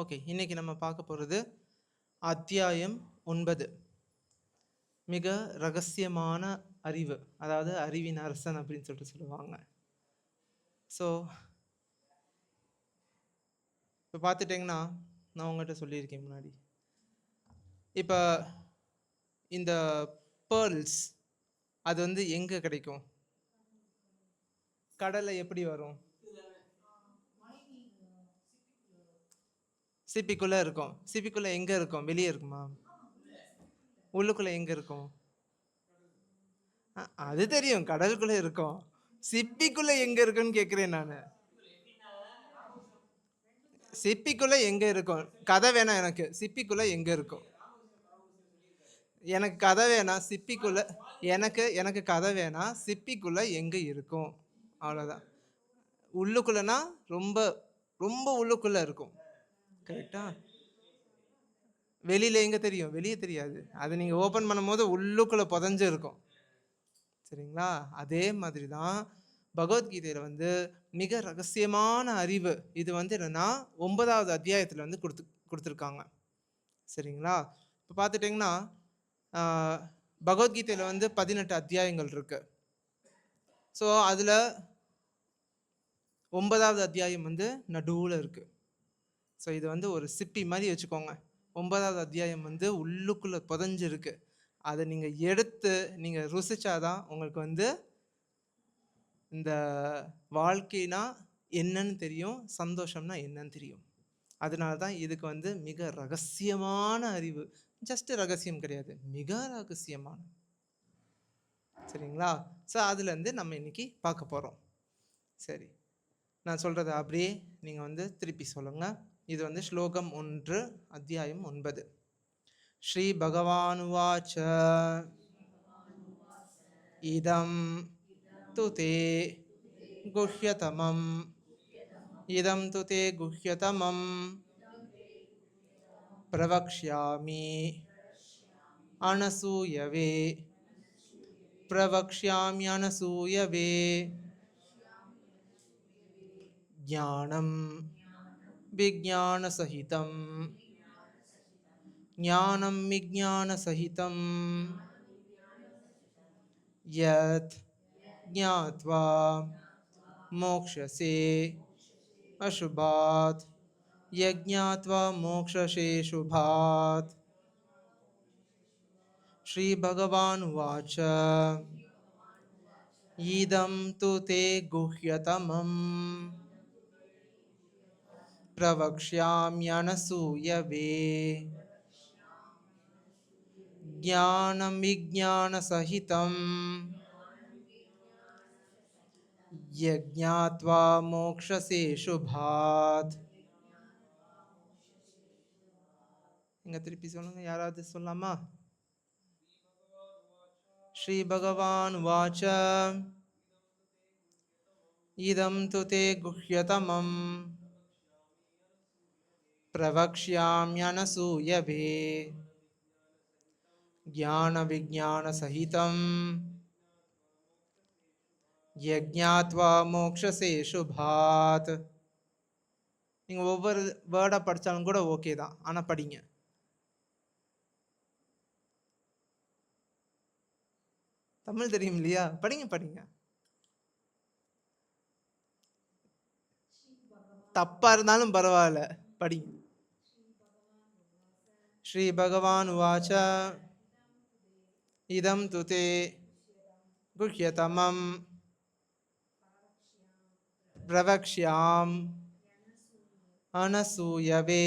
Okay, இன்னைக்கு நம்ம பார்க்க போகிறது அத்தியாயம் 9. மிக ரகசியமான அறிவு, அதாவது அறிவின் அரசன் அப்படின்னு சொல்லுவாங்க. ஸோ இப்போ பார்த்துட்டிங்கன்னா, நான் உங்கள்கிட்ட சொல்லியிருக்கேன் முன்னாடி, இப்போ இந்த பேர்ல்ஸ் அது வந்து எங்கே கிடைக்கும்? கடலில் எப்படி வரும்? சிப்பிக்குள்ளே இருக்கும். சிப்பிக்குள்ளே எங்கே இருக்கும்? வெளியே இருக்குமா? உள்ளுக்குள்ளே எங்கே இருக்கும்? அது தெரியும், கடலுக்குள்ளே இருக்கும். சிப்பிக்குள்ளே எங்கே இருக்குன்னு கேட்குறேன் நான். சிப்பிக்குள்ளே எங்கே இருக்கும்? கதை வேணாம் எனக்கு. சிப்பிக்குள்ளே எங்கே இருக்கும்? எனக்கு கதை வேணாம். சிப்பிக்குள்ளே எனக்கு கதை வேணாம். சிப்பிக்குள்ளே எங்கே இருக்கும்? அவ்வளோதான். உள்ளுக்குள்ளனா ரொம்ப ரொம்ப உள்ளுக்குள்ளே இருக்கும். கரெக்டா? வெளியில் எங்கே தெரியும்? வெளியே தெரியாது. அது நீங்கள் ஓப்பன் பண்ணும் போது உள்ளுக்குள்ளே புதஞ்சு இருக்கும். சரிங்களா? அதே மாதிரி தான் பகவத்கீதையில் வந்து மிக ரகசியமான அறிவு இது வந்து என்னென்னா 9வது அத்தியாயத்தில் வந்து கொடுத்துருக்காங்க. சரிங்களா? இப்போ பார்த்துட்டிங்கன்னா பகவத்கீதையில் வந்து 18 அத்தியாயங்கள் இருக்கு. ஸோ அதில் 9வது அத்தியாயம் வந்து நடுவில் இருக்குது. ஸோ இது வந்து ஒரு சிப்பி மாதிரி வச்சுக்கோங்க. 9வது அத்தியாயம் வந்து உள்ளுக்குள்ளே புதஞ்சிருக்கு. அதை நீங்கள் எடுத்து நீங்கள் ருசிச்சாதான் உங்களுக்கு வந்து இந்த வாழ்க்கைனா என்னன்னு தெரியும், சந்தோஷம்னா என்னன்னு தெரியும். அதனால தான் இதுக்கு வந்து மிக ரகசியமான அறிவு. ஜஸ்ட் ரகசியம் கிடையாது, மிக ரகசியமான. சரிங்களா? ஸோ அதுலேருந்து நம்ம இன்னைக்கு பார்க்க போகிறோம். சரி, நான் சொல்கிறத அப்படியே நீங்கள் வந்து திருப்பி சொல்லுங்கள். இது வந்து ஸ்லோகம் 1 அத்தியாயம் 9. ஸ்ரீ பகவானுவாச்ச இதம் து தே குஹ்யதமம் இதம் து தே குஹ்யதமம் பிரவக்ஷ்யாமி அனசூயவே பிரவக்ஷ்யாம்யனசூயவே ஞானம் விஜ்ஞானசஹிதம் ஞானம் விஜ்ஞானசஹிதம் யத் ஞாத்வா மோக்ஷசே அசுபாத் யஜ்ஞாத்வா மோக்ஷசே சுபாத். ஸ்ரீ பகவான் உவாச்ச இதம் து தே குஹ்யதமம் பிரவக்ஷ்யாம்யனசூயவே ஞானம் விஜ்ஞானசஹிதம் யஜ்ஞாத்வா மோக்ஷசே சுபாத். இங்க திருப்பி சொல்லுங்க, யாராவது சொல்லலாமா? ஸ்ரீ பகவான் வாச்ச இதம் து தே குஹ்யதமம் பிரவக்ஷ்யாம்யனசூயவே ஞான விஜ்ஞானசஹிதம் யஜ்ஞாத்வா மோக்ஷசே சுபாத். நீங்கள் ஒவ்வொரு வேர்டாக படித்தாலும் கூட ஓகே தான், ஆனால் படிங்க. தமிழ் தெரியும் இல்லையா? படிங்க படிங்க. தப்பா இருந்தாலும் பரவாயில்ல, படிங்க. ஸ்ரீ பகவான் உவாச்ச இதம் து தே குஹ்யதமம் பிரவக்ஷ்யாம் அனசூயவே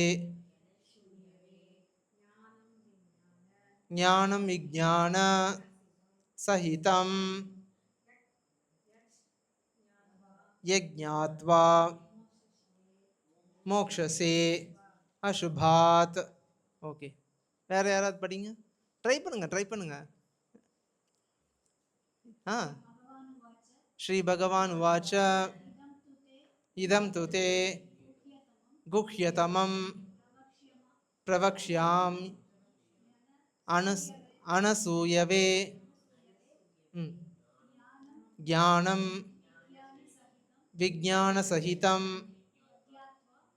ஞானம் விஜ்ஞான சஹிதம் யஜ்ஞாத்வா மோக்ஷசே அசுபாத். ஓகே, வேற யாராவது படிங்க. ட்ரை பண்ணுங்க. ஸ்ரீ பகவான் உவாச்ச இதம் து தே குஹ்யதமம் பிரவக்ஷ்யாம் அனசூயவே ஞானம் விஜ்ஞானசஹிதம்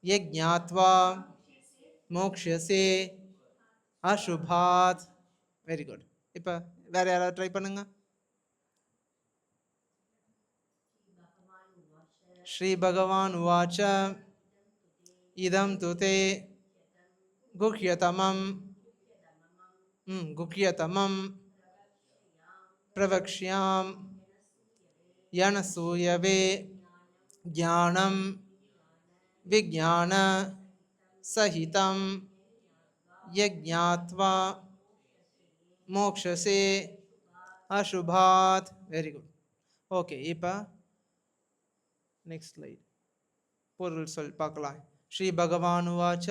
யஜ்ஞாத்வா மோக்ஷசே அசுபாத். Very good. இப்போ வேற யாராவது ட்ரை பண்ணுங்க. ஸ்ரீ பகவான் உவாச்ச இதம் துதே குஹ்யதமம் குஹ்யதமம் பிரவக்ஷ்யாம் யனசூயவே ஞானம் விஜ்ஞான சஹிதம் யஜ்ஞாத்வா மோக்ஷசே அசுபாத். Very good. ஓகே, இப்போ நெக்ஸ்ட் ஸ்லைட் பொருள் சொல் பார்க்கலாம். ஸ்ரீ பகவான் உவாச்ச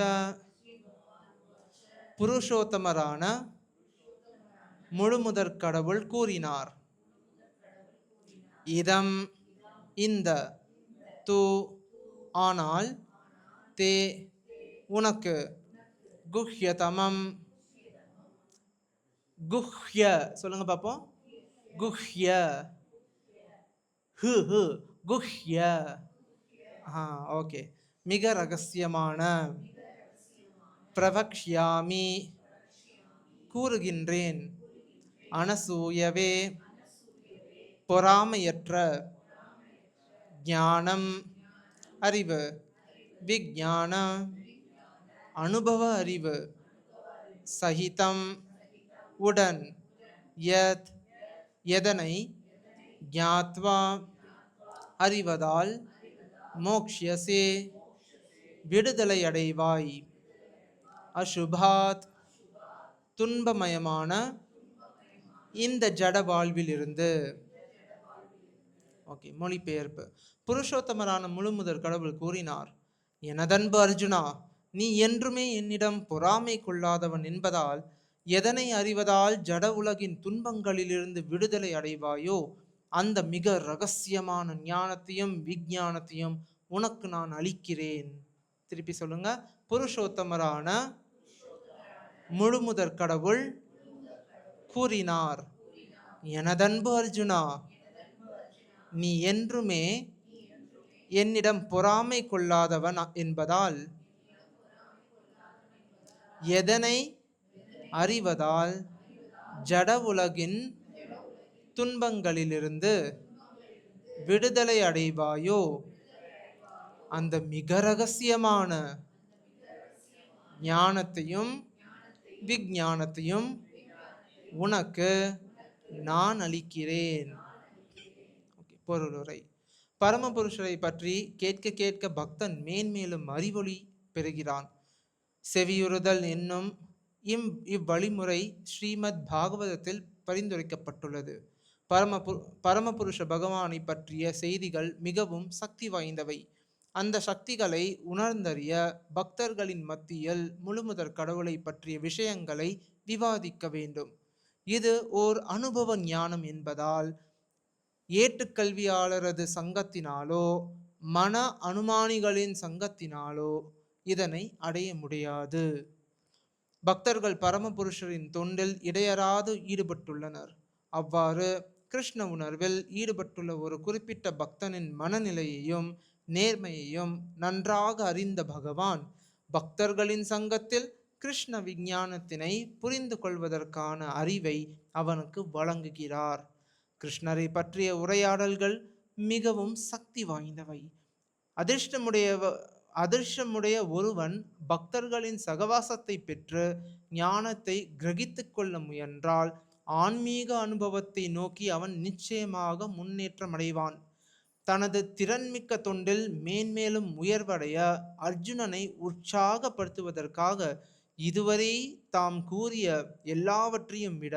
புருஷோத்தமரான முழுமுதற் கடவுள் கூறினார், இதம் இந்த, து ஆனால், தே உனக்கு, குஹ்யதமம் குஹ்ய சொல்லுங்க பார்ப்போம். குஹ்ய ஹு ஹு குஹ்ய. ஓகே. மிக ரகசியமான, பிரவக்ஷ்யாமி கூறுகின்றேன், அனசூயவே பொறாமையற்ற, ஞானம் அறிவு, விஜ்ஞான அனுபவ அறிவு, சகிதம் உடன், யத் எதனை, ஞாத்வா அறிவதால், மோக்ஷ்யசே விடுதலை அடைவாய், அசுபாத் துன்பமயமான இந்த ஜட வாழ்விலிருந்து. ஓகே, மொழிபெயர்ப்பு. புருஷோத்தமரான முழுமுதற் கடவுள் கூறினார், எனதன்பு அர்ஜுனா, நீ என்றுமே என்னிடம் பொறாமை கொள்ளாதவன் என்பதால் எதனை அறிவதால் ஜட உலகின் துன்பங்களிலிருந்து விடுதலை அடைவாயோ அந்த மிக ரகசியமான ஞானத்தையும் விஞ்ஞானத்தையும் உனக்கு நான் அளிக்கிறேன். திருப்பி சொல்லுங்க. புருஷோத்தமரான முழுமுதற் கடவுள் கூறினார், எனதன்பு அர்ஜுனா, நீ என்றுமே என்னிடம் பொறாமை கொள்ளாதவன் என்பதால் எதனை அறிவதால் ஜட உலகின் துன்பங்களிலிருந்து விடுதலை அடைவாயோ அந்த மிக ரகசியமான ஞானத்தையும் விஞ்ஞானத்தையும் உனக்கு நான் அளிக்கிறேன். பொருளுரை. பரமபுருஷரை பற்றி கேட்க கேட்க பக்தன் மேன்மேலும் அறிவொளி பெறுகிறான். செவியுறுதல் என்னும் இவ்வழிமுறை ஸ்ரீமத் பாகவதத்தில் பரிந்துரைக்கப்பட்டுள்ளது. பரமபுருஷ பகவானை பற்றிய செய்திகள் மிகவும் சக்தி வாய்ந்தவை. அந்த சக்திகளை உணர்ந்தறிய பக்தர்களின் மத்தியில் முழுமுதற் கடவுளை பற்றிய விஷயங்களை விவாதிக்க வேண்டும். இது ஓர் அனுபவ ஞானம் என்பதால் ஏற்றுக்கல்வியாளரது சங்கத்தினாலோ மன அனுமானிகளின் சங்கத்தினாலோ இதனை அடைய முடியாது. பக்தர்கள் பரமபுருஷரின் தொண்டில் இடையறாது ஈடுபட்டுள்ளனர். அவ்வாறு கிருஷ்ண உணர்வில் ஈடுபட்டுள்ள ஒரு குறிப்பிட்ட பக்தனின் மனநிலையையும் நேர்மையையும் நன்றாக அறிந்த பகவான் பக்தர்களின் சங்கத்தில் கிருஷ்ண விஞ்ஞானத்தினை புரிந்து கொள்வதற்கான அறிவை அவனுக்கு வழங்குகிறார். கிருஷ்ணரை பற்றிய உரையாடல்கள் மிகவும் சக்தி வாய்ந்தவை. அதிர்ஷ்டமுடைய ஒருவன் பக்தர்களின் சகவாசத்தை பெற்று ஞானத்தை கிரகித்து கொள்ள முயன்றால் ஆன்மீக அனுபவத்தை நோக்கி அவன் நிச்சயமாக முன்னேற்றம் அடைவான். தனது திறன்மிக்க தொண்டில் மேன்மேலும் உயர்வடைய அர்ஜுனனை உற்சாகப்படுத்துவதற்காக இதுவரை தாம் கூறிய எல்லாவற்றையும் விட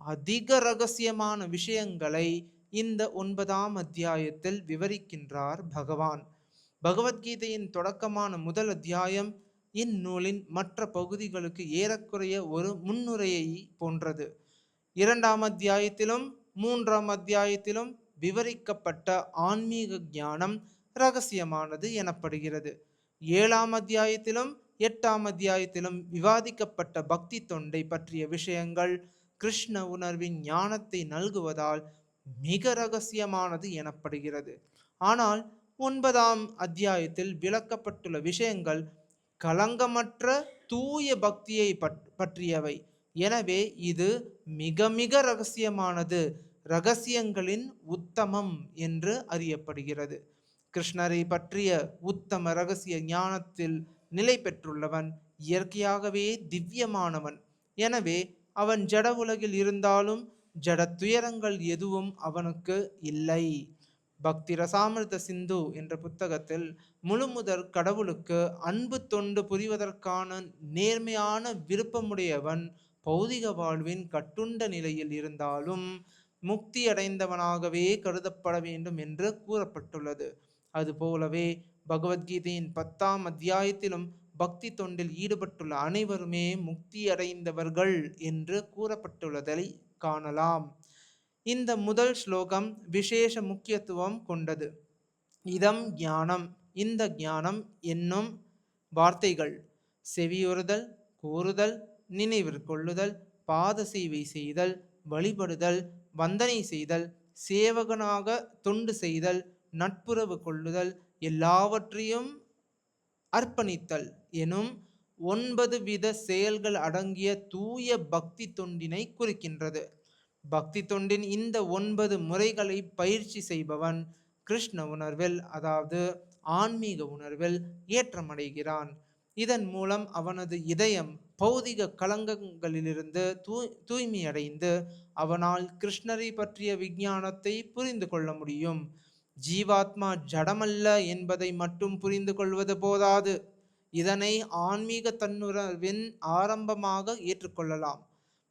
அதிக ரகசியமான விஷயங்களை இந்த 9ஆம் அத்தியாயத்தில் விவரிக்கின்றார் பகவான். பகவத்கீதையின் தொடக்கமான முதல் அத்தியாயம் இந்நூலின் மற்ற பகுதிகளுக்கு ஏறக்குறைய ஒரு முன்னுரையை போன்றது. 2ஆம் அத்தியாயத்திலும் 3ஆம் அத்தியாயத்திலும் விவரிக்கப்பட்ட ஆன்மீக ஞானம் இரகசியமானது எனப்படுகிறது. 7ஆம் அத்தியாயத்திலும் 8ஆம் அத்தியாயத்திலும் விவாதிக்கப்பட்ட பக்தி தொண்டை பற்றிய விஷயங்கள் கிருஷ்ண உணர்வின் ஞானத்தை நல்குவதால் மிக இரகசியமானது எனப்படுகிறது. ஆனால் 9ஆம் அத்தியாயத்தில் விளக்கப்பட்டுள்ள விஷயங்கள் களங்கமற்ற தூய பக்தியை பற்றியவை. எனவே இது மிக மிக ரகசியமானது, ரகசியங்களின் உத்தமம் என்று அறியப்படுகிறது. கிருஷ்ணரை பற்றிய உத்தம ரகசிய ஞானத்தில் நிலை பெற்றுள்ளவன் இயற்கையாகவே திவ்யமானவன். எனவே அவன் ஜட உலகில் இருந்தாலும் ஜட துயரங்கள் எதுவும் அவனுக்கு இல்லை. பக்தி ரசாமிர்த சிந்து என்ற புத்தகத்தில் முழுமுதற் கடவுளுக்கு அன்பு தொண்டு புரிவதற்கான நேர்மையான விருப்பமுடையவன் பௌதிக வாழ்வின் கட்டுண்ட நிலையில் இருந்தாலும் முக்தி அடைந்தவனாகவே கருதப்பட வேண்டும் என்று கூறப்பட்டுள்ளது. அதுபோலவே பகவத்கீதையின் 10ஆம் அத்தியாயத்திலும் பக்தி தொண்டில் ஈடுபட்டுள்ள அனைவருமே முக்தி அடைந்தவர்கள் என்று கூறப்பட்டுள்ளதை காணலாம். இந்த முதல் ஸ்லோகம் விசேஷ முக்கியத்துவம் கொண்டது. இதம் ஞானம். இந்த ஞானம் என்னும் வார்த்தைகள் செவியுறுதல், கூறுதல், நினைவிற்கொள்ளுதல், பாத சேவை செய்தல், வழிபடுதல், வந்தனை செய்தல், சேவகனாக தொண்டு செய்தல், நட்புறவு கொள்ளுதல், எல்லாவற்றையும் அர்ப்பணித்தல் எனும் 9 வித செயல்கள் அடங்கிய தூய பக்தி தொண்டினை குறிக்கின்றது. பக்தி தொண்டின் இந்த 9 முறைகளை பயிற்சி செய்பவன் கிருஷ்ண உணர்வில், அதாவது ஆன்மீக உணர்வில் ஏற்றமடைகிறான். இதன் மூலம் அவனது இதயம் பௌதிக களங்கங்களிலிருந்து தூய்மையடைந்து அவனால் கிருஷ்ணரை பற்றிய விஞ்ஞானத்தை புரிந்து கொள்ள முடியும். ஜீவாத்மா ஜடமல்ல என்பதை மட்டும் புரிந்து கொள்வது போதாது. இதனை ஆன்மீக தன்னுணர்வின் ஆரம்பமாக ஏற்றுக்கொள்ளலாம்.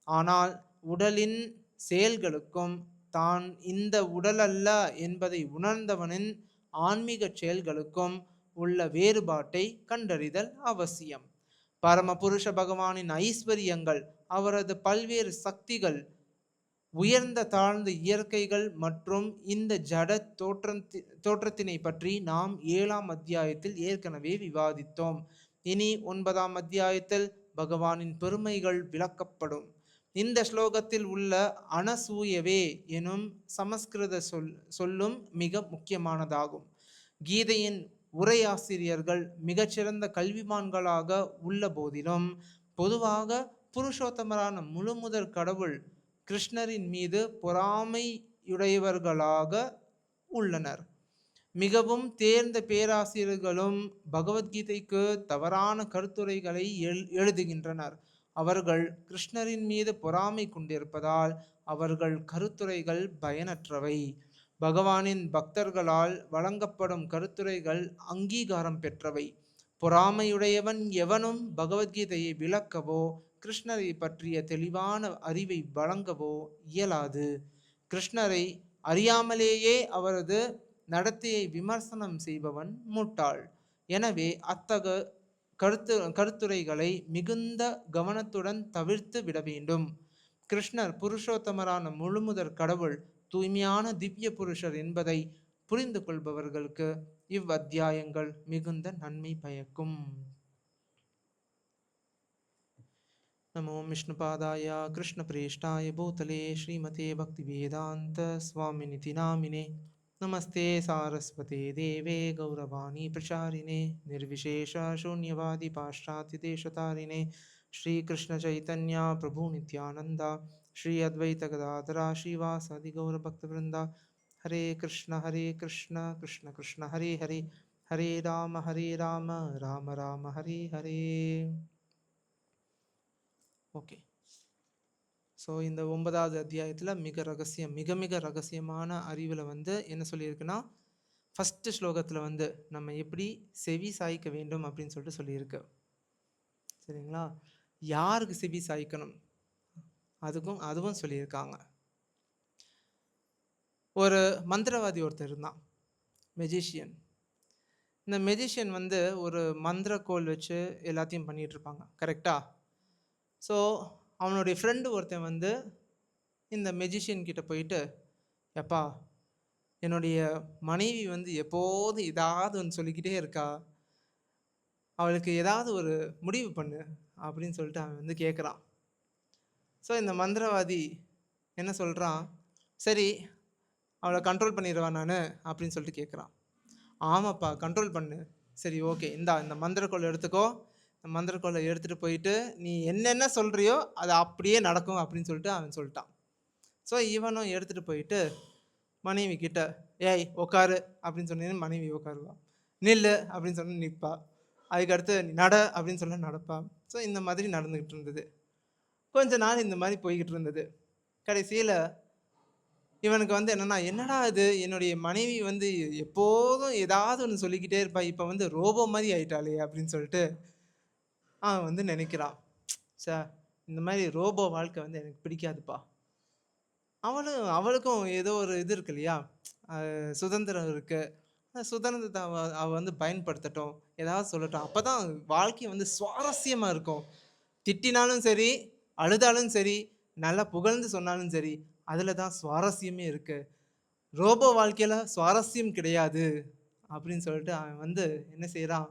ஆனால் உடலின் செயல்களுக்கும் தான் இந்த உடல் அல்ல என்பதை உணர்ந்தவனின் ஆன்மீக செயல்களுக்கும் உள்ள வேறுபாட்டை கண்டறிதல் அவசியம். பரமபுருஷ பகவானின் ஐஸ்வர்யங்கள், அவரது பல்வேறு சக்திகள், உயர்ந்த தாழ்ந்த இயற்கைகள் மற்றும் இந்த ஜட தோற்றத்தினை பற்றி நாம் 7ஆம் அத்தியாயத்தில் ஏற்கனவே விவாதித்தோம். இனி 9ஆம் அத்தியாயத்தில் பகவானின் பெருமைகள் விளக்கப்படும். இந்த ஸ்லோகத்தில் உள்ள அனசூயவே எனும் சமஸ்கிருத சொல்லும் மிக முக்கியமானதாகும். கீதையின் உரையாசிரியர்கள் மிகச்சிறந்த கல்விமான்களாக உள்ள போதிலும் பொதுவாக புருஷோத்தமரான முழுமுதற் கடவுள் கிருஷ்ணரின் மீது பொறாமையுடையவர்களாக உள்ளனர். மிகவும் தேர்ந்த பேராசிரியர்களும் பகவத்கீதைக்கு தவறான கருத்துரைகளை எழுதுகின்றனர். அவர்கள் கிருஷ்ணரின் மீது பொறாமை கொண்டிருப்பதால் அவர்கள் கருத்துரைகள் பயனற்றவை. பகவானின் பக்தர்களால் வழங்கப்படும் கருத்துரைகள் அங்கீகாரம் பெற்றவை. பொறாமையுடையவன் எவனும் பகவத்கீதையை விளக்கவோ கிருஷ்ணரை பற்றிய தெளிவான அறிவை வழங்கவோ இயலாது. கிருஷ்ணரை அறியாமலேயே அவரது நடத்தையை விமர்சனம் செய்பவன் முட்டாள். எனவே அத்தகைய கருத்துரைகளை மிகுந்த கவனத்துடன் தவிர்த்து விட வேண்டும். கிருஷ்ணர் புருஷோத்தமரான முழுமுதற் கடவுள், தூய்மையான திவ்ய புருஷர் என்பதை புரிந்து கொள்பவர்களுக்கு இவ்வத்தியாயங்கள் மிகுந்த நன்மை பயக்கும். நமோ விஷ்ணுபாதாய கிருஷ்ண பிரேஷ்டாய பூதலே ஸ்ரீமதே பக்தி வேதாந்த சுவாமிநிதி நாமினே. நமஸ்தே சாரஸ்வதே தேவே கௌரவாணி பிரசாரிணே நிர்விசேஷ शून्यवादी पाश्चात्य देशतारिणे श्रीकृष्ण चैतन्य प्रभु नित्यानंद श्री अद्वैत गदाधरा श्रीवासादि गौरभक्तवृंद. हरे कृष्ण कृष्ण कृष्ण हरे हरे, हरे राम राम राम हरे हरे. ஓகே, ஸோ இந்த 9வது அத்தியாயத்தில் மிக மிக ரகசியமான அறிவில் என்ன சொல்லியிருக்குன்னா, ஃபஸ்ட்டு ஸ்லோகத்தில் நம்ம எப்படி செவி சாய்க்க வேண்டும் அப்படின்னு சொல்லிட்டு சொல்லியிருக்கு. சரிங்களா? யாருக்கு செவி சாய்க்கணும் அதுவும் சொல்லியிருக்காங்க. ஒரு மந்திரவாதி ஒருத்தர் இருந்தான், மெஜிஷியன். இந்த மெஜிஷியன் ஒரு மந்திரக்கோள் வச்சு எல்லாத்தையும் பண்ணிகிட்டு இருப்பாங்க, கரெக்டாக? ஸோ அவனுடைய ஃப்ரெண்டு ஒருத்தன் இந்த மெஜிஷியன் கிட்ட போயிட்டு, எப்பா என்னுடைய மனைவி எப்போதும் ஏதாவது ஒன்று சொல்லிக்கிட்டே இருக்கா, அவளுக்கு ஏதாவது ஒரு முடிவு பண்ணு அப்படின்னு சொல்லிட்டு அவன் கேட்குறான். ஸோ இந்த மந்திரவாதி என்ன சொல்கிறான், சரி அவளை கண்ட்ரோல் பண்ணிடுவா நான் அப்படின்னு சொல்லிட்டு கேட்குறான். ஆமாப்பா கண்ட்ரோல் பண்ணு, சரி ஓகே இந்த மந்திரக்கோள் எடுத்துக்கோ, மந்திரக்கோலை எடுத்துகிட்டு போயிட்டு நீ என்னென்ன சொல்கிறியோ அது அப்படியே நடக்கும் அப்படின்னு சொல்லிட்டு அவன் சொல்லிட்டான். ஸோ இவனும் எடுத்துகிட்டு போயிட்டு மனைவி கிட்ட, ஏய் உட்காரு அப்படின்னு சொன்னீங்கன்னா மனைவி உட்காருவா, நில்லு அப்படின்னு சொன்ன நிற்பா, அதுக்கடுத்து நட அப்படின்னு சொல்ல நடப்பா. ஸோ இந்த மாதிரி நடந்துக்கிட்டு இருந்தது. கொஞ்ச நாள் இந்த மாதிரி போய்கிட்டு இருந்தது. கடைசியில் இவனுக்கு வந்து என்னடா இது, என்னுடைய மனைவி வந்து எப்போதும் ஏதாவது ஒன்று சொல்லிக்கிட்டே இருப்பா, இப்போ வந்து ரோபோ மாதிரி ஆயிட்டாளே அப்படின்னு சொல்லிட்டு அவன் வந்து நினைக்கிறான். சார், இந்த மாதிரி ரோபோ வாழ்க்கை வந்து எனக்கு பிடிக்காதுப்பா. அவளுக்கும் ஏதோ ஒரு இது இருக்கு இல்லையா, சுதந்திரம் இருக்கு. அந்த சுதந்திரத்தை அவ வந்து பயன்படுத்தட்டும், ஏதாவது சொல்லட்டும். அப்பதான் வாழ்க்கை வந்து சுவாரஸ்யமா இருக்கும். திட்டினாலும் சரி, அழுதாலும் சரி, நல்லா புகழ்ந்து சொன்னாலும் சரி, அதுல தான் சுவாரஸ்யமே இருக்கு. ரோபோ வாழ்க்கையில சுவாரஸ்யம் கிடையாது அப்படின்னு சொல்லிட்டு அவன் வந்து என்ன செய்யறான்,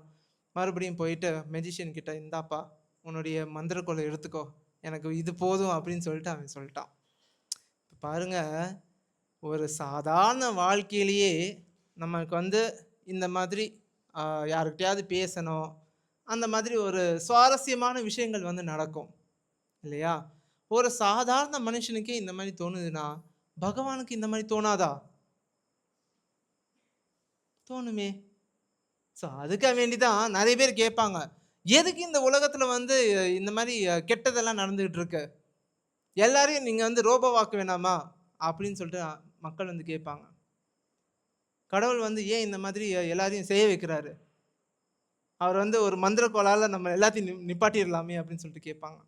மறுபடியும் போயிட்டு மெஜிஷியன் கிட்ட, இந்தாப்பா உன்னுடைய மந்திரக்கோலை எடுத்துக்கோ, எனக்கு இது போதும் அப்படின்னு சொல்லிட்டு அவன் சொல்லிட்டான். பாருங்க, ஒரு சாதாரண வாழ்க்கையிலேயே நமக்கு வந்து இந்த மாதிரி யாருக்கிட்டையாவது பேசணும், அந்த மாதிரி ஒரு சுவாரஸ்யமான விஷயங்கள் வந்து நடக்கும் இல்லையா? ஒரு சாதாரண மனுஷனுக்கே இந்த மாதிரி தோணுதுன்னா பகவானுக்கு இந்த மாதிரி தோணாதா? தோணுமே. ஸோ அதுக்காக வேண்டி தான் நிறைய பேர் கேட்பாங்க, எதுக்கு இந்த உலகத்துல வந்து இந்த மாதிரி கெட்டதெல்லாம் நடந்துகிட்டு இருக்கு, எல்லாரையும் நீங்க வந்து ரோபோவாக்க வேணாமா அப்படின்னு சொல்லிட்டு மக்கள் வந்து கேட்பாங்க. கடவுள் வந்து ஏன் இந்த மாதிரி எல்லாரையும் செய்ய வைக்கிறாரு, அவர் வந்து ஒரு மந்திரக்கோளால நம்ம எல்லாத்தையும் நிப்பாட்டிடலாமே அப்படின்னு சொல்லிட்டு கேட்பாங்க.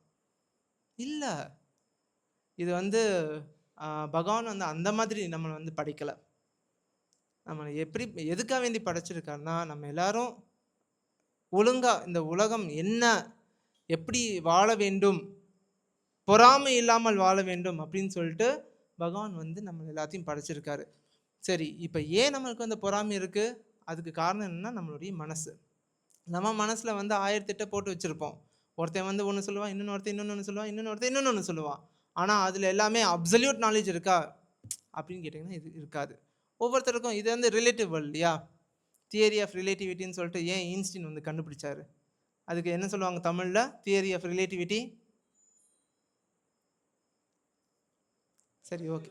இல்ல, இது வந்து பகவான் வந்து அந்த மாதிரி நம்மளை வந்து படைக்கலை. நம்மளை எப்படி எதுக்காக வேண்டி படைச்சிருக்காருன்னா, நம்ம எல்லாரும் ஒழுங்கா இந்த உலகம் என்ன, எப்படி வாழ வேண்டும், பொறாமை இல்லாமல் வாழ வேண்டும் அப்படின்னு சொல்லிட்டு பகவான் வந்து நம்ம எல்லாத்தையும் படைச்சிருக்காரு. சரி, இப்போ ஏன் நம்மளுக்கு வந்து பொறாமை இருக்கு? அதுக்கு காரணம் என்னன்னா நம்மளுடைய மனசு. நம்ம மனசுல வந்து 1008 போட்டு வச்சிருப்போம். ஒருத்தன் வந்து ஒன்று சொல்லுவான், இன்னொன்று சொல்லுவான், இன்னொன்று சொல்லுவான். ஆனால் அதில் எல்லாமே அப்சல்யூட் நாலேஜ் இருக்கா அப்படின்னு கேட்டிங்கன்னா இது இருக்காது. ஒவ்வொருத்தருக்கும் இது வந்து ரிலேட்டிவ் வேர்ல்ட் இல்லையா? தியரி ஆஃப் ரிலேட்டிவிட்டின்னு சொல்லிட்டு ஏன் ஐன்ஸ்டீன் வந்து கண்டுபிடிச்சாரு? அதுக்கு என்ன சொல்லுவாங்க தமிழில்? Theory of relativity. சரி, okay.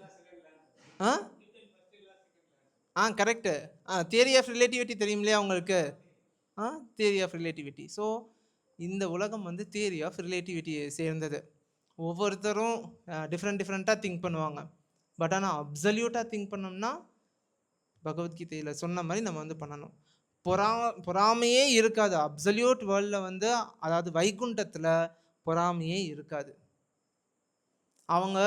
Correct. Theory of relativity தெரியும் இல்லையா உங்களுக்கு? Theory of relativity. ஸோ இந்த உலகம் வந்து தியரி ஆஃப் ரிலேட்டிவிட்டியை சேர்ந்தது. ஒவ்வொருத்தரும் டிஃப்ரெண்ட்டாக திங்க் பண்ணுவாங்க. பட் ஆனால் அப்சல்யூட்டாக திங்க் பண்ணோம்னா பகவத்கீதையில் சொன்ன மாதிரி நம்ம வந்து பண்ணணும். பொறாமையே இருக்காது. அப்சல்யூட் வேர்ல்டில் வந்து, அதாவது வைகுண்டத்தில் பொறாமையே இருக்காது. அவங்க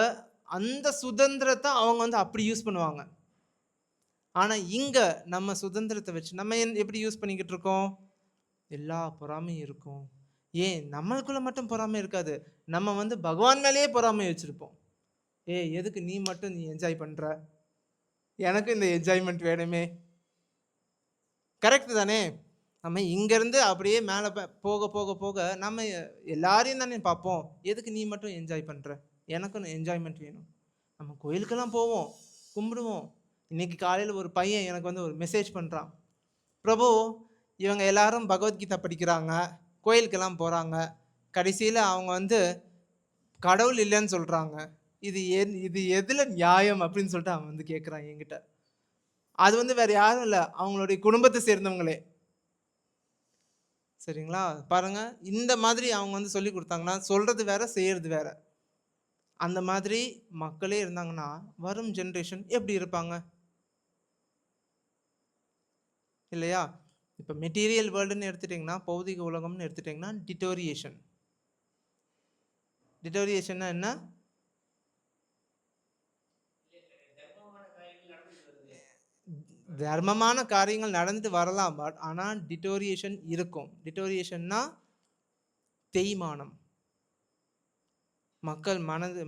அந்த சுதந்திரத்தை அவங்க வந்து அப்படி யூஸ் பண்ணுவாங்க. ஆனால் இங்கே நம்ம சுதந்திரத்தை வச்சு நம்ம எப்படி யூஸ் பண்ணிக்கிட்டு இருக்கோம்? எல்லா பொறாமையும் இருக்கும். ஏன் நம்மளுக்குள்ள மட்டும் பொறாமை இருக்காது, நம்ம வந்து பகவான் மேலேயே பொறாமை வச்சுருப்போம். எதுக்கு நீ மட்டும் நீ என்ஜாய் பண்ணுற, எனக்கு இந்த என்ஜாய்மெண்ட் வேணுமே. கரெக்டு தானே? நம்ம இங்கேருந்து அப்படியே மேலே போக போக போக நம்ம எல்லாரையும் தானே பார்ப்போம். எதுக்கு நீ மட்டும் என்ஜாய் பண்ணுற, எனக்கும் என்ஜாய்மெண்ட் வேணும். நம்ம கோயிலுக்கெல்லாம் போவோம், கும்பிடுவோம். இன்றைக்கி காலையில் ஒரு பையன் எனக்கு வந்து ஒரு மெசேஜ் பண்ணுறான், பிரபு இவங்க எல்லாரும் பகவத்கீதை படிக்கிறாங்க, கோயிலுக்கெல்லாம் போகிறாங்க, கடைசியில் அவங்க வந்து கடவுள் இல்லைன்னு சொல்கிறாங்க, இது எதில் நியாயம் அப்படின்னு சொல்லிட்டு அவன் வந்து கேட்குறான் என்கிட்ட. அது வந்து வேறு யாரும் இல்லை, அவங்களுடைய குடும்பத்தை சேர்ந்தவங்களே. சரிங்களா? பாருங்க, இந்த மாதிரி அவங்க வந்து சொல்லி கொடுத்தாங்கன்னா சொல்கிறது வேற, செய்கிறது வேற. அந்த மாதிரி மக்களே இருந்தாங்கன்னா வரும் ஜென்ரேஷன் எப்படி இருப்பாங்க இல்லையா? இப்போ மெட்டீரியல் வேர்ல்டுன்னு எடுத்துட்டிங்கன்னா, பௌதிக உலகம்னு எடுத்துட்டிங்கன்னா டிட்டோரியேஷன். டிட்டோரியேஷன்னா என்ன? தர்மமான காரியங்கள் நடந்துட்டு வரலாம், பட் ஆனால் டிட்டோரியேஷன் இருக்கும். டிட்டோரியேஷன்னா தேய்மானம். மக்கள்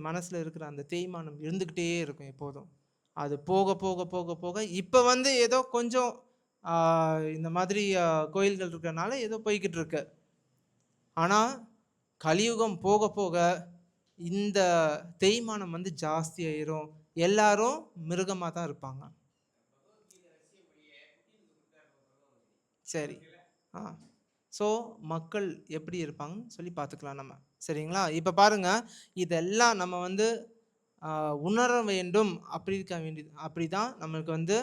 மனசில் இருக்கிற அந்த தேய்மானம் இருந்துக்கிட்டே இருக்கும் எப்போதும். அது போக போக போக போக இப்போ வந்து ஏதோ கொஞ்சம் இந்த மாதிரி கோயில்கள் இருக்கிறனால ஏதோ போய்கிட்டு இருக்கு. ஆனால் கலியுகம் போக போக இந்த தேய்மானம் வந்து ஜாஸ்தி ஆயிரும். எல்லாரும் மிருகமாக தான் இருப்பாங்க. சரி, ஸோ மக்கள் எப்படி இருப்பாங்கன்னு சொல்லி பார்த்துக்கலாம் நம்ம. சரிங்களா? இப்போ பாருங்க, இதெல்லாம் நம்ம வந்து உணர வேண்டும். அப்படி தான் நம்மளுக்கு வந்து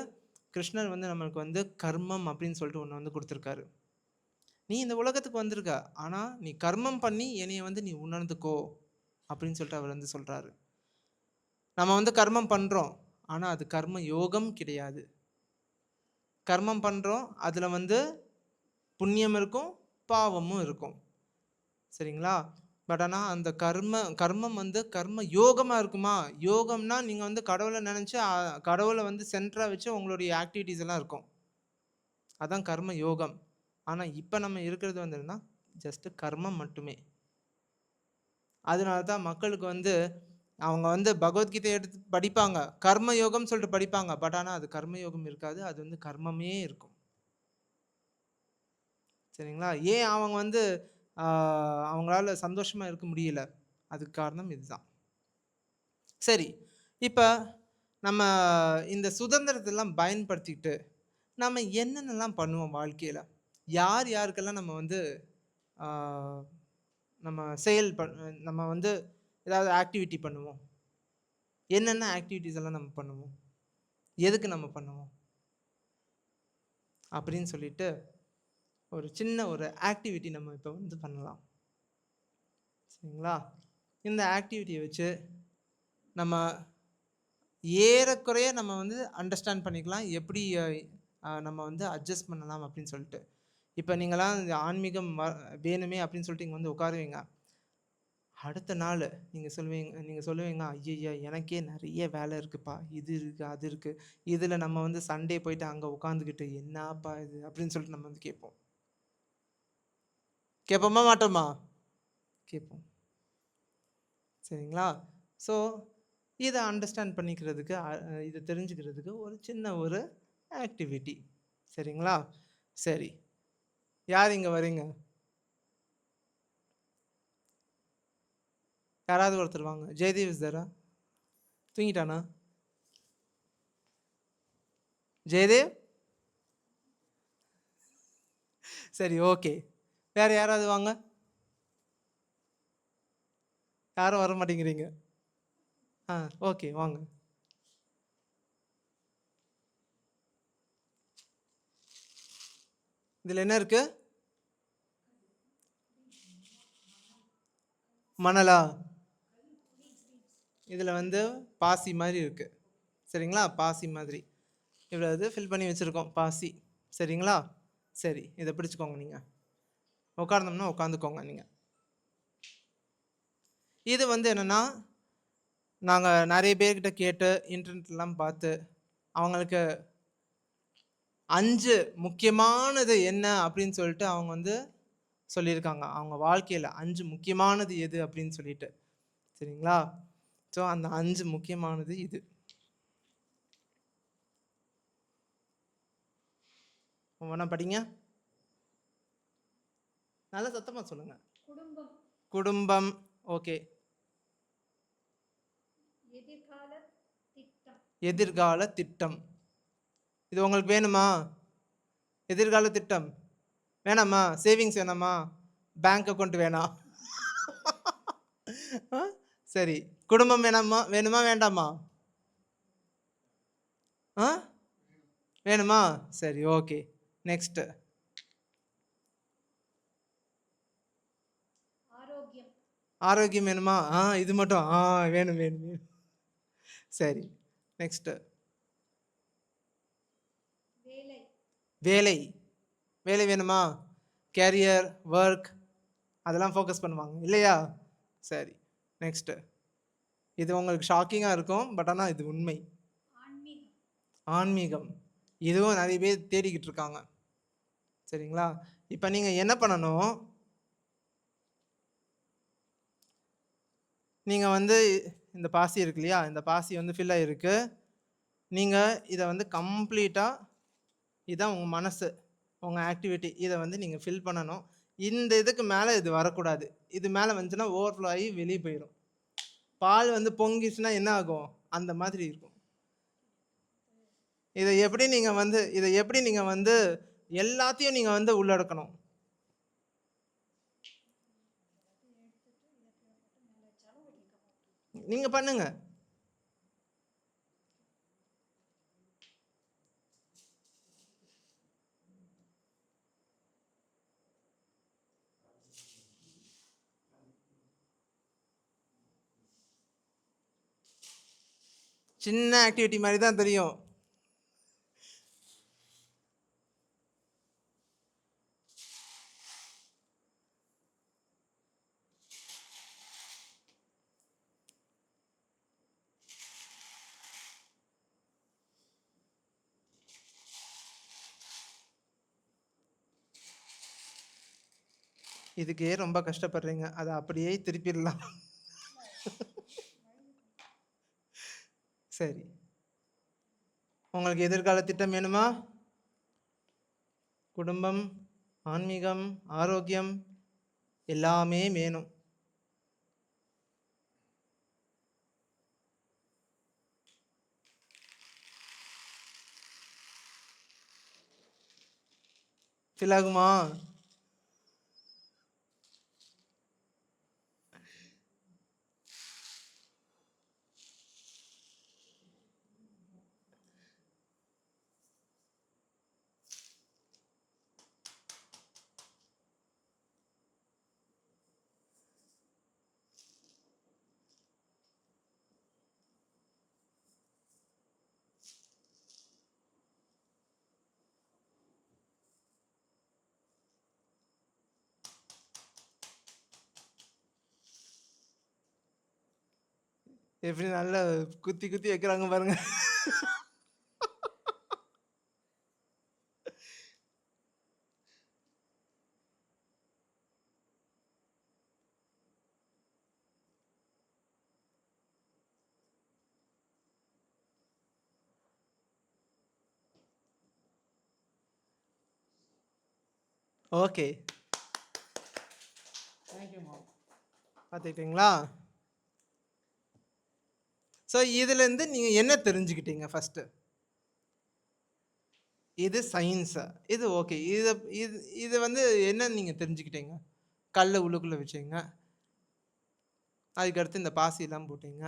கிருஷ்ணர் வந்து நம்மளுக்கு வந்து கர்மம் அப்படின்னு சொல்லிட்டு ஒண்ணு வந்து குடுத்துருக்காரு. நீ இந்த உலகத்துக்கு வந்திருக்க. ஆனா, நீ கர்மம் பண்ணி என்னைய வந்து நீ உணர்ந்துக்கோ அப்படின்னு சொல்லிட்டு அவர் வந்து சொல்றாரு. நம்ம வந்து கர்மம் பண்றோம். ஆனா, அது கர்ம யோகம் கிடையாது. கர்மம் பண்றோம். அதுல வந்து புண்ணியம் இருக்கும், பாவமும் இருக்கும். சரிங்களா? பட் ஆனா, அந்த கர்மம் வந்து கர்ம யோகமா இருக்குமா? யோகம்னா நீங்க வந்து கடவுள நெனச்சு கடவுள வந்து சென்டரா வச்சு உங்களுடைய ஆக்டிவிட்டீஸ் எல்லாம் இருக்கும். அதான் கர்ம யோகம். ஆனா, இப்ப நம்ம இருக்கிறது வந்து என்னன்னா, ஜஸ்ட் கர்மம் மட்டுமே. அதனால தான் மக்களுக்கு வந்து அவங்க வந்து பகவத்கீதை எடுத்து படிப்பாங்க. கர்ம யோகம்னு சொல்லிட்டு படிப்பாங்க. பட் ஆனா, அது கர்ம யோகம் இருக்காது. அது வந்து கர்மமே இருக்கும். சரிங்களா? ஏன் அவங்க வந்து ஆ அவங்களால சந்தோஷமா இருக்க முடியல? அதுக்கு காரணம் இதுதான். சரி. இப்ப நம்ம இந்த சுதந்திரத்தெல்லாம் பயன்படுத்திக்கிட்டு, நம்ம என்னென்னலாம் பண்ணுவோம் வாழ்க்கையில? யார் யாருக்கெல்லாம் நம்ம வந்து ஆ நம்ம நம்ம வந்து ஏதாவது ஆக்டிவிட்டி பண்ணுவோம்? என்னென்ன ஆக்டிவிட்டீஸ் எல்லாம் நம்ம பண்ணுவோம்? எதுக்கு நம்ம பண்ணுவோம்? அப்படின்னு சொல்லிட்டு ஒரு சின்ன ஒரு ஆக்டிவிட்டி நம்ம இப்ப வந்து பண்ணலாம். சரிங்களா? இந்த ஆக்டிவிட்டிய வச்சு நம்ம ஏறக்குறைய நம்ம வந்து அண்டர்ஸ்டாண்ட் பண்ணிக்கலாம். எப்படி நம்ம வந்து அட்ஜஸ்ட் பண்ணலாம் அப்படின்னு சொல்லிட்டு. இப்ப நீங்கலாம் இந்த ஆன்மீகம் வேணுமே அப்படின்னு சொல்லிட்டு இங்க வந்து உட்காருவீங்க. அடுத்த நாளு நீங்க சொல்லுவீங்க, "ஐயய்ய! எனக்கே நெறைய வேலை இருக்குப்பா. இது இருக்கு, அது இருக்கு. இதுல நம்ம வந்து சண்டே போயிட்டு அங்க உட்காந்துக்கிட்டு என்னாப்பா இது?" அப்படின்னு சொல்லிட்டு நம்ம வந்து கேட்போம். கேட்போமா? மாட்டோமா? கேட்போம். சரிங்களா? ஸோ, இத அண்டர்ஸ்டாண்ட் பண்ணிக்கிறதுக்கு இத தெரிஞ்சுக்கிறதுக்கு ஒரு சின்ன ஒரு ஆக்டிவிட்டி. சரிங்களா? சரி. யார் இங்க வரீங்க? யாராவது ஒருத்தர் வாங்க. ஜெயதேவ் இஸ் தேரா? தூங்கிட்டானா? ஜெயதேவ்? சரி, ஓகே. வேற யாராவது வாங்க. யாரும் வர மாட்டேங்கிறீங்க. ஓகே வாங்க. இதுல என்ன இருக்கு? மணலா? இதுல வந்து பாசி மாரி இருக்கு. சரிங்களா? பாசி மாதிரி. இவ்வளோ இது ஃபில் பண்ணி வச்சிருக்கோம். பாசி. சரிங்களா? சரி. இத பிடிச்சுக்கோங்க நீங்க. உட்கார்ந்தோம்னா உட்காந்துக்கோங்க நீங்க. இது வந்து என்னன்னா, நாங்க நெறைய பேர்கிட்ட கேட்டு, இன்டர்நெட்லாம் பார்த்து, அவங்களுக்கு 5 முக்கியமானது என்ன அப்படின்னு சொல்லிட்டு அவங்க வந்து சொல்லியிருக்காங்க. அவங்க வாழ்க்கையில 5 முக்கியமானது எது அப்படின்னு சொல்லிட்டு. சரிங்களா? ஸோ அந்த 5 முக்கியமானது இது. ஒவ்வொண்ணா படிங்க. நல்லா சத்தமா சொல்லுங்க. குடும்பம். ஓகே. எதிர்கால திட்டம். இது உங்களுக்கு வேணுமா? எதிர்கால திட்டம். வேணாமா? சேவிங்ஸ் வேணாமா? பேங்க் அக்கவுண்ட் வேணாம். சரி. குடும்பம் வேணுமா வேண்டாமா? ஆ? வேணுமா? சரி, ஓகே. நெக்ஸ்ட். ஆரோக்கியம் வேணுமா? இது மட்டும். வேணும் வேணும் வேணும். சரி. நெக்ஸ்ட். வேலை. வேலை வேணுமா? கேரியர், ஒர்க் அதெல்லாம் ஃபோக்கஸ் பண்ணுவாங்க இல்லையா? சரி. நெக்ஸ்ட். இது உங்களுக்கு ஷாக்கிங்கா இருக்கும். பட் ஆனா இது உண்மை. ஆன்மீகம். இதுவும் நிறைய பேர் தேடிக்கிட்டு இருக்காங்க. சரிங்களா? இப்ப நீங்க என்ன பண்ணணும்? நீங்க வந்து இந்த பாசி இருக்கு இல்லையா? இந்த பாசி வந்து ஃபில் ஆயிருக்கு. நீங்க இத வந்து கம்ப்ளீட்டா இதான் உங்க மனசு, உங்க ஆக்டிவிட்டி. இத வந்து நீங்க ஃபில் பண்ணணும். இந்த இதுக்கு மேல இது வரக்கூடாது. இது மேல வந்துச்சுன்னா ஓவர்ஃப்ளோ ஆகி வெளிய போயிரும். பால் வந்து பொங்கிச்சுன்னா என்ன ஆகும்? அந்த மாதிரி இருக்கும். இத எப்படி நீங்க வந்து எல்லாத்தையும் நீங்க வந்து உள்ளடக்கணும். நீங்க பண்ணுங்க. சின்ன ஆக்டிவிட்டி மாதிரி தான் தெரியும். இதுக்கே ரொம்ப கஷ்டப்படுறீங்க, அதை அப்படியே திருப்பிடலாம். சரி, உங்களுக்கு எதிர்கால திட்டம் வேணுமா? குடும்பம், ஆன்மீகம், ஆரோக்கியம் எல்லாமே வேணும். ஃபில் ஆகுமா? எப்படி நல்லா குத்தி குத்தி வைக்கிறாங்க பாருங்க. ஓகே, தேங்க்யூமா. பார்த்துக்கிட்டீங்களா? ஸோ இதுலேருந்து நீங்கள் என்ன தெரிஞ்சுக்கிட்டீங்க? ஃபஸ்ட்டு இது சயின்ஸா? இது ஓகே. இது இது இது வந்து என்ன நீங்கள் தெரிஞ்சுக்கிட்டீங்க? கல்லை உள்ளுக்குள்ளே வச்சிங்க, அதுக்கடுத்து இந்த பாசியெல்லாம் போட்டீங்க,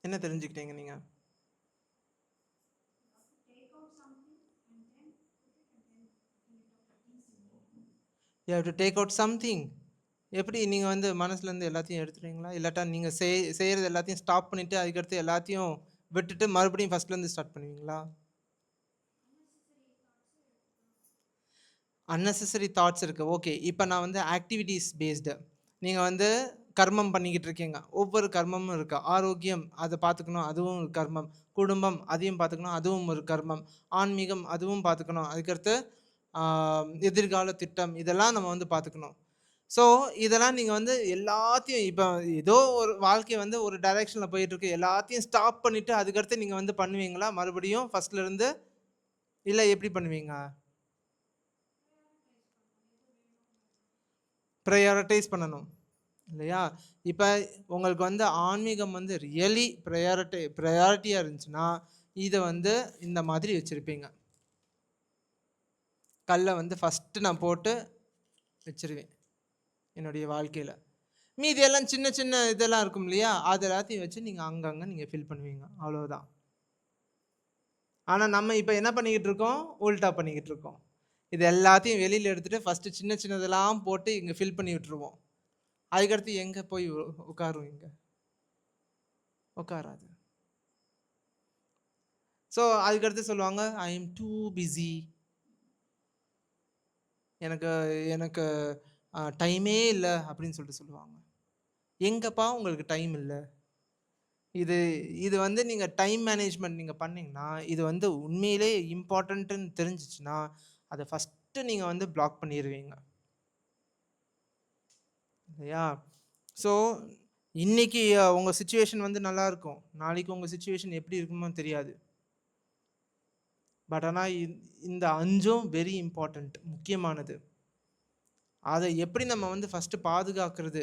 என்ன தெரிஞ்சுக்கிட்டீங்க நீங்கள்? You have to take out something. எப்படி நீங்கள் வந்து மனசுலேருந்து எல்லாத்தையும் எடுத்துட்டீங்களா? இல்லாட்டா நீங்கள் செய்கிறது எல்லாத்தையும் ஸ்டாப் பண்ணிவிட்டு அதுக்கடுத்து எல்லாத்தையும் விட்டுட்டு மறுபடியும் ஃபஸ்ட்லேருந்து ஸ்டார்ட் பண்ணுவீங்களா? அன்னெசரி தாட்ஸ் இருக்குது. ஓகே, இப்போ நான் வந்து ஆக்டிவிட்டீஸ் பேஸ்டு. நீங்கள் வந்து கர்மம் பண்ணிக்கிட்டு இருக்கீங்க. ஒவ்வொரு கர்மமும் இருக்குது. ஆரோக்கியம், அதை பார்த்துக்கணும், அதுவும் ஒரு கர்மம். குடும்பம், அதையும் பார்த்துக்கணும், அதுவும் ஒரு கர்மம். ஆன்மீகம், அதுவும் பார்த்துக்கணும். அதுக்கடுத்து எதிர்கால திட்டம், இதெல்லாம் நம்ம வந்து பார்த்துக்கணும். ஸோ இதெல்லாம் நீங்கள் வந்து எல்லாத்தையும் இப்போ ஏதோ ஒரு வாழ்க்கை வந்து ஒரு டைரெக்ஷனில் போயிட்டுருக்கு, எல்லாத்தையும் ஸ்டாப் பண்ணிவிட்டு அதுக்கடுத்து நீங்கள் வந்து பண்ணுவீங்களா மறுபடியும் ஃபஸ்ட்லேருந்து? இல்லை எப்படி பண்ணுவீங்க? ப்ரையாரிட்டைஸ் பண்ணணும் இல்லையா? இப்போ உங்களுக்கு வந்து ஆன்மீகம் வந்து ரியலி ப்ரையாரிட்டியாக இருந்துச்சுன்னா இதை வந்து இந்த மாதிரி வச்சுருப்பீங்க. கல்லை வந்து ஃபஸ்ட்டு நான் போட்டு வச்சுருவேன் என்னுடைய வாழ்க்கையில். மீதி எல்லாம் சின்ன சின்ன இதெல்லாம் இருக்கும் இல்லையா, அது எல்லாத்தையும் வச்சு நீங்கள் அங்கங்கே நீங்கள் ஃபில் பண்ணுவீங்க, அவ்வளோதான். ஆனால் நம்ம இப்போ என்ன பண்ணிக்கிட்டு இருக்கோம்? உல்ட்டா பண்ணிக்கிட்டு இருக்கோம். இது எல்லாத்தையும் வெளியில் எடுத்துகிட்டு ஃபஸ்ட்டு சின்ன சின்னதெல்லாம் போட்டு இங்கே ஃபில் பண்ணி விட்டுருவோம். அதுக்கடுத்து எங்கே போய் உட்காரும்? இங்கே உட்காராது. ஸோ அதுக்கடுத்து சொல்லுவாங்க, ஐ எம் டூ பிஸி, எனக்கு எனக்கு டைமே இல்லை அப்படின்னு சொல்லிட்டு சொல்லுவாங்க. எங்கப்பா உங்களுக்கு டைம் இல்லை? இது இது வந்து நீங்கள் டைம் மேனேஜ்மெண்ட் நீங்கள் பண்ணிங்கன்னா, இது வந்து உண்மையிலே இம்பார்ட்டன்ட்டுன்னு தெரிஞ்சிச்சுன்னா அதை ஃபஸ்ட்டு நீங்கள் வந்து பிளாக் பண்ணிடுவீங்க இல்லையா? ஸோ இன்னைக்கு உங்கள் சுச்சுவேஷன் வந்து நல்லா இருக்கும், நாளைக்கு உங்கள் சுச்சுவேஷன் எப்படி இருக்குமோ தெரியாது. பட் ஆனால் இந்த 5ம் வெரி இம்பார்ட்டண்ட், முக்கியமானது. அதை எப்படி நம்ம வந்து ஃபஸ்ட்டு பாதுகாக்கிறது?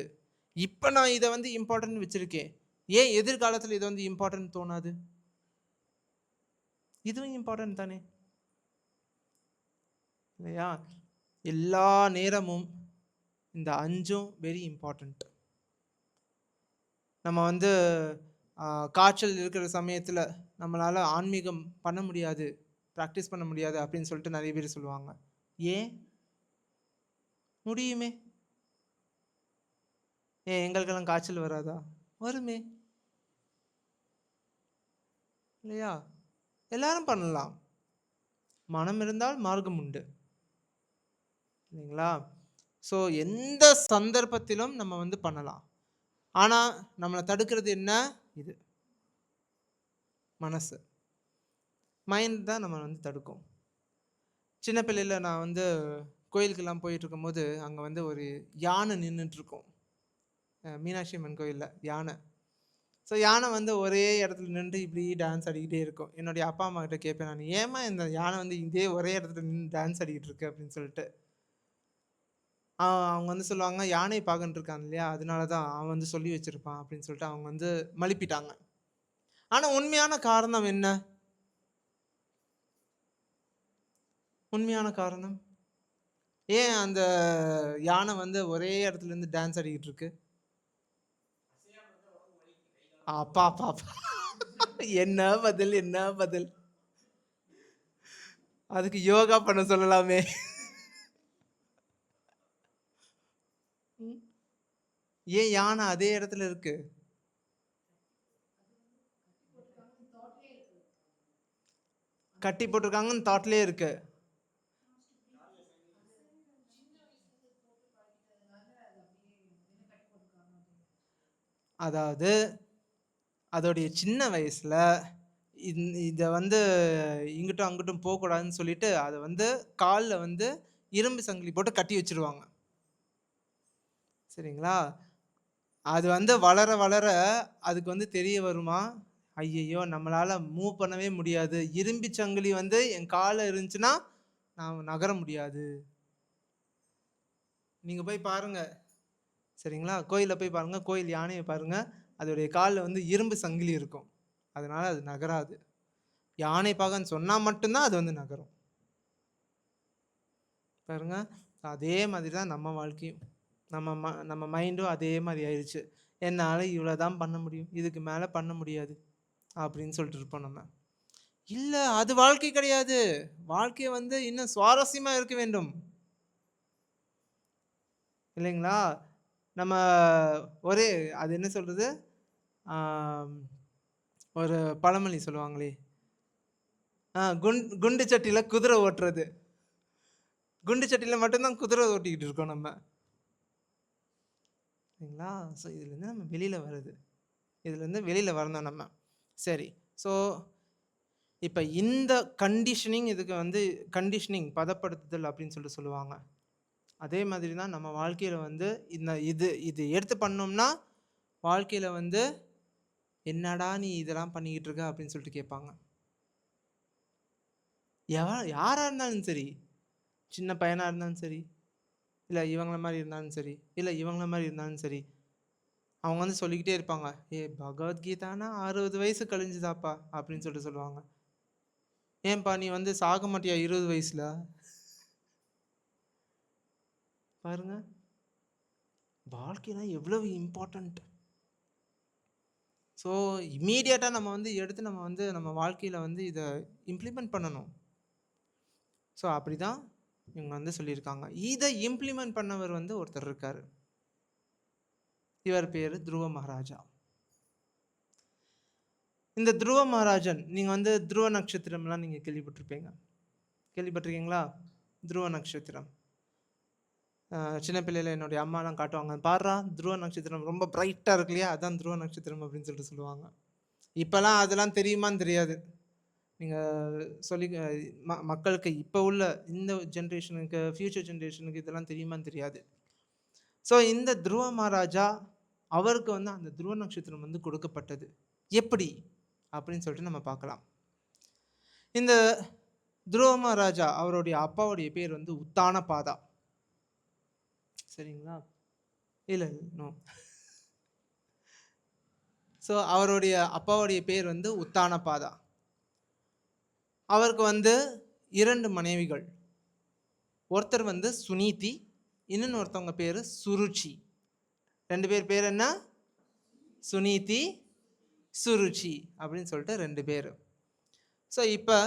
இப்போ நான் இதை வந்து இம்பார்ட்டன்ட் வச்சுருக்கேன், ஏன் எதிர்காலத்தில் இதை வந்து இம்பார்ட்டன்ட் தோணாது? இதுவும் இம்பார்ட்டன்ட் தானே இல்லையா? எல்லா நேரமும் இந்த 5ம் வெரி இம்பார்ட்டண்ட். நம்ம வந்து காய்ச்சல் இருக்கிற சமயத்தில் நம்மளால் ஆன்மீகம் பண்ண முடியாது, ப்ராக்டிஸ் பண்ண முடியாது அப்படின்னு சொல்லிட்டு நிறைய பேர் சொல்லுவாங்க. ஏன் முடியுமே? ஏன் எங்களுக்கெல்லாம் காய்ச்சல் வராதா? வருமே இல்லையா? எல்லாரும் பண்ணலாம். மனம் இருந்தால் மார்க்கம் உண்டு இல்லைங்களா? ஸோ எந்த சந்தர்ப்பத்திலும் நம்ம வந்து பண்ணலாம். ஆனால் நம்மளை தடுக்கிறது என்ன? இது மனசு, மைண்ட் தான் நம்ம வந்து தடுக்கும். சின்ன பிள்ளையில் நான் வந்து கோயிலுக்கெல்லாம் போயிட்டு இருக்கும்போது அங்கே வந்து ஒரு யானை நின்றுட்டு இருக்கும். மீனாட்சி அம்மன் கோயிலில் யானை. ஸோ யானை வந்து ஒரே இடத்துல நின்று இப்படி டான்ஸ் ஆடிக்கிட்டே இருக்கும். என்னுடைய அப்பா அம்மா கிட்ட கேட்பேன் நான், ஏமா இந்த யானை வந்து இதே ஒரே இடத்துல நின்று டான்ஸ் ஆடிக்கிட்டு இருக்கு அப்படின்னு சொல்லிட்டு. அவங்க வந்து சொல்லுவாங்க, யானை பார்க்கன்னு இருக்கான் இல்லையா, அதனால தான் அவன் வந்து சொல்லி வச்சிருப்பான் அப்படின்னு சொல்லிட்டு அவங்க வந்து மழுப்பிட்டாங்க. ஆனால் உண்மையான காரணம் என்ன? உண்மையான காரணம் ஏன் அந்த யானை வந்து ஒரே இடத்துல இருந்து டான்ஸ் ஆடிக்கிட்டு இருக்கு? அப்பா அப்பா அப்பா, என்ன பதில், என்ன பதில்! அதுக்கு யோகா பண்ண சொல்லலாமே. ஏன் யானை அதே இடத்துல இருக்கு? கட்டி போட்டிருக்காங்கன்னு தாட்லயே இருக்கு. அதாவது அதோடைய சின்ன வயசுல இதை வந்து இங்கிட்டும் அங்கிட்டும் போகக்கூடாதுன்னு சொல்லிட்டு அதை வந்து காலில் வந்து இரும்பு சங்கிலி போட்டு கட்டி வச்சிருவாங்க. சரிங்களா? அது வந்து வளர வளர அதுக்கு வந்து தெரிய வருமா, ஐயையோ நம்மளால மூவ் பண்ணவே முடியாது, இரும்பு சங்கிலி வந்து என் காலில் இருந்துச்சுன்னா நான் நகர முடியாது. நீங்க போய் பாருங்க, சரிங்களா? கோயிலில் போய் பாருங்க, கோயில் யானையை பாருங்க, அதோடைய காலில் வந்து இரும்பு சங்கிலி இருக்கும். அதனால அது நகராது. யானை பாகன்னு சொன்னா மட்டும்தான் அது வந்து நகரும். பாருங்க, அதே மாதிரி தான் நம்ம வாழ்க்கையும், நம்ம மைண்டும் அதே மாதிரி ஆயிடுச்சு. என்னால் இவ்வளோ தான் பண்ண முடியும், இதுக்கு மேலே பண்ண முடியாது அப்படின்னு சொல்லிட்டு இருப்போம் நம்ம. இல்லை, அது வாழ்க்கை கிடையாது. வாழ்க்கையை வந்து இன்னும் சுவாரஸ்யமாக இருக்க வேண்டும் இல்லைங்களா? நம்ம ஒரே அது என்ன சொல்றது, ஒரு பழமொழி சொல்லுவாங்களே, குண்டு சட்டியில் குதிரை ஓட்டுறது. குண்டு சட்டியில் மட்டும்தான் குதிரை ஓட்டிக்கிட்டு இருக்கோம் நம்ம, சரிங்களா? ஸோ இதுலேருந்து நம்ம வெளியில் வருது, இதுலேருந்து வெளியில் வரணும் நம்ம. சரி, ஸோ இப்போ இந்த கண்டிஷனிங், இதுக்கு வந்து கண்டிஷனிங், பதப்படுத்துதல் அப்படின்னு சொல்லிட்டு சொல்லுவாங்க. அதே மாதிரி தான் நம்ம வாழ்க்கையில் வந்து இது எடுத்து பண்ணோம்னா வாழ்க்கையில் வந்து என்னடா நீ இதெல்லாம் பண்ணிக்கிட்டு இருக்க அப்படின்னு சொல்லிட்டு கேட்பாங்க. யாராக இருந்தாலும் சரி, சின்ன பையனாக இருந்தாலும் சரி, இல்லை இவங்கள மாதிரி இருந்தாலும் சரி, இல்லை இவங்கள மாதிரி இருந்தாலும் சரி, அவங்க வந்து சொல்லிக்கிட்டே இருப்பாங்க, பகவத்கீதானா 60 வயசு கழிஞ்சுதாப்பா அப்படின்னு சொல்லிட்டு சொல்லுவாங்க. ஏன்பா நீ வந்து சாக மாட்டியா 20 வயசுல? பாருங்க, வாழ்க்கைனா எவ்வளவு இம்பார்ட்டண்ட். ஸோ இம்மீடியட்டாக நம்ம வந்து எடுத்து நம்ம வந்து நம்ம வாழ்க்கையில் வந்து இதை இம்ப்ளிமெண்ட் பண்ணணும். ஸோ அப்படி தான் இவங்க வந்து சொல்லியிருக்காங்க. இதை இம்ப்ளிமெண்ட் பண்ணவர் வந்து ஒருத்தர் இருக்கார். இவர் பேர் துருவ மகாராஜா. இந்த துருவ மகாராஜன், நீங்கள் வந்து துருவ நட்சத்திரம்லாம் நீங்கள் கேள்விப்பட்டிருக்கீங்களா? துருவ நட்சத்திரம் சின்ன பிள்ளையில் என்னுடைய அம்மாலாம் காட்டுவாங்க, பாடுறா துருவ நட்சத்திரம் ரொம்ப பிரைட்டாக இருக்கு இல்லையா, அதான் துருவ நட்சத்திரம் அப்படின்னு சொல்லிட்டு சொல்லுவாங்க. இப்போலாம் அதெல்லாம் தெரியுமான்னு தெரியாது. நீங்கள் சொல்லி மக்களுக்கு இப்போ உள்ள இந்த ஜென்ரேஷனுக்கு, ஃப்யூச்சர் ஜென்ரேஷனுக்கு இதெல்லாம் தெரியுமான்னு தெரியாது. ஸோ இந்த துருவ மகாராஜா, அவருக்கு வந்து அந்த துருவ நட்சத்திரம் வந்து கொடுக்கப்பட்டது. எப்படி அப்படின்னு சொல்லிட்டு நம்ம பார்க்கலாம். இந்த துருவ மகாராஜா, அவருடைய அப்பாவுடைய பேர் வந்து உத்தான பாதா. சரிங்களா? இல்லை, நோ. ஸோ அவருடைய அப்பாவுடைய பேர் வந்து உத்தான பாதா. அவருக்கு வந்து 2 மனைவிகள். ஒருத்தர் வந்து சுனீதி, இன்னொன்று ஒருத்தவங்க பேர் சுருச்சி. 2 பேர் பேர் என்ன? சுனீதி, சுருச்சி அப்படின்னு சொல்லிட்டு 2 பேர். ஸோ இப்போ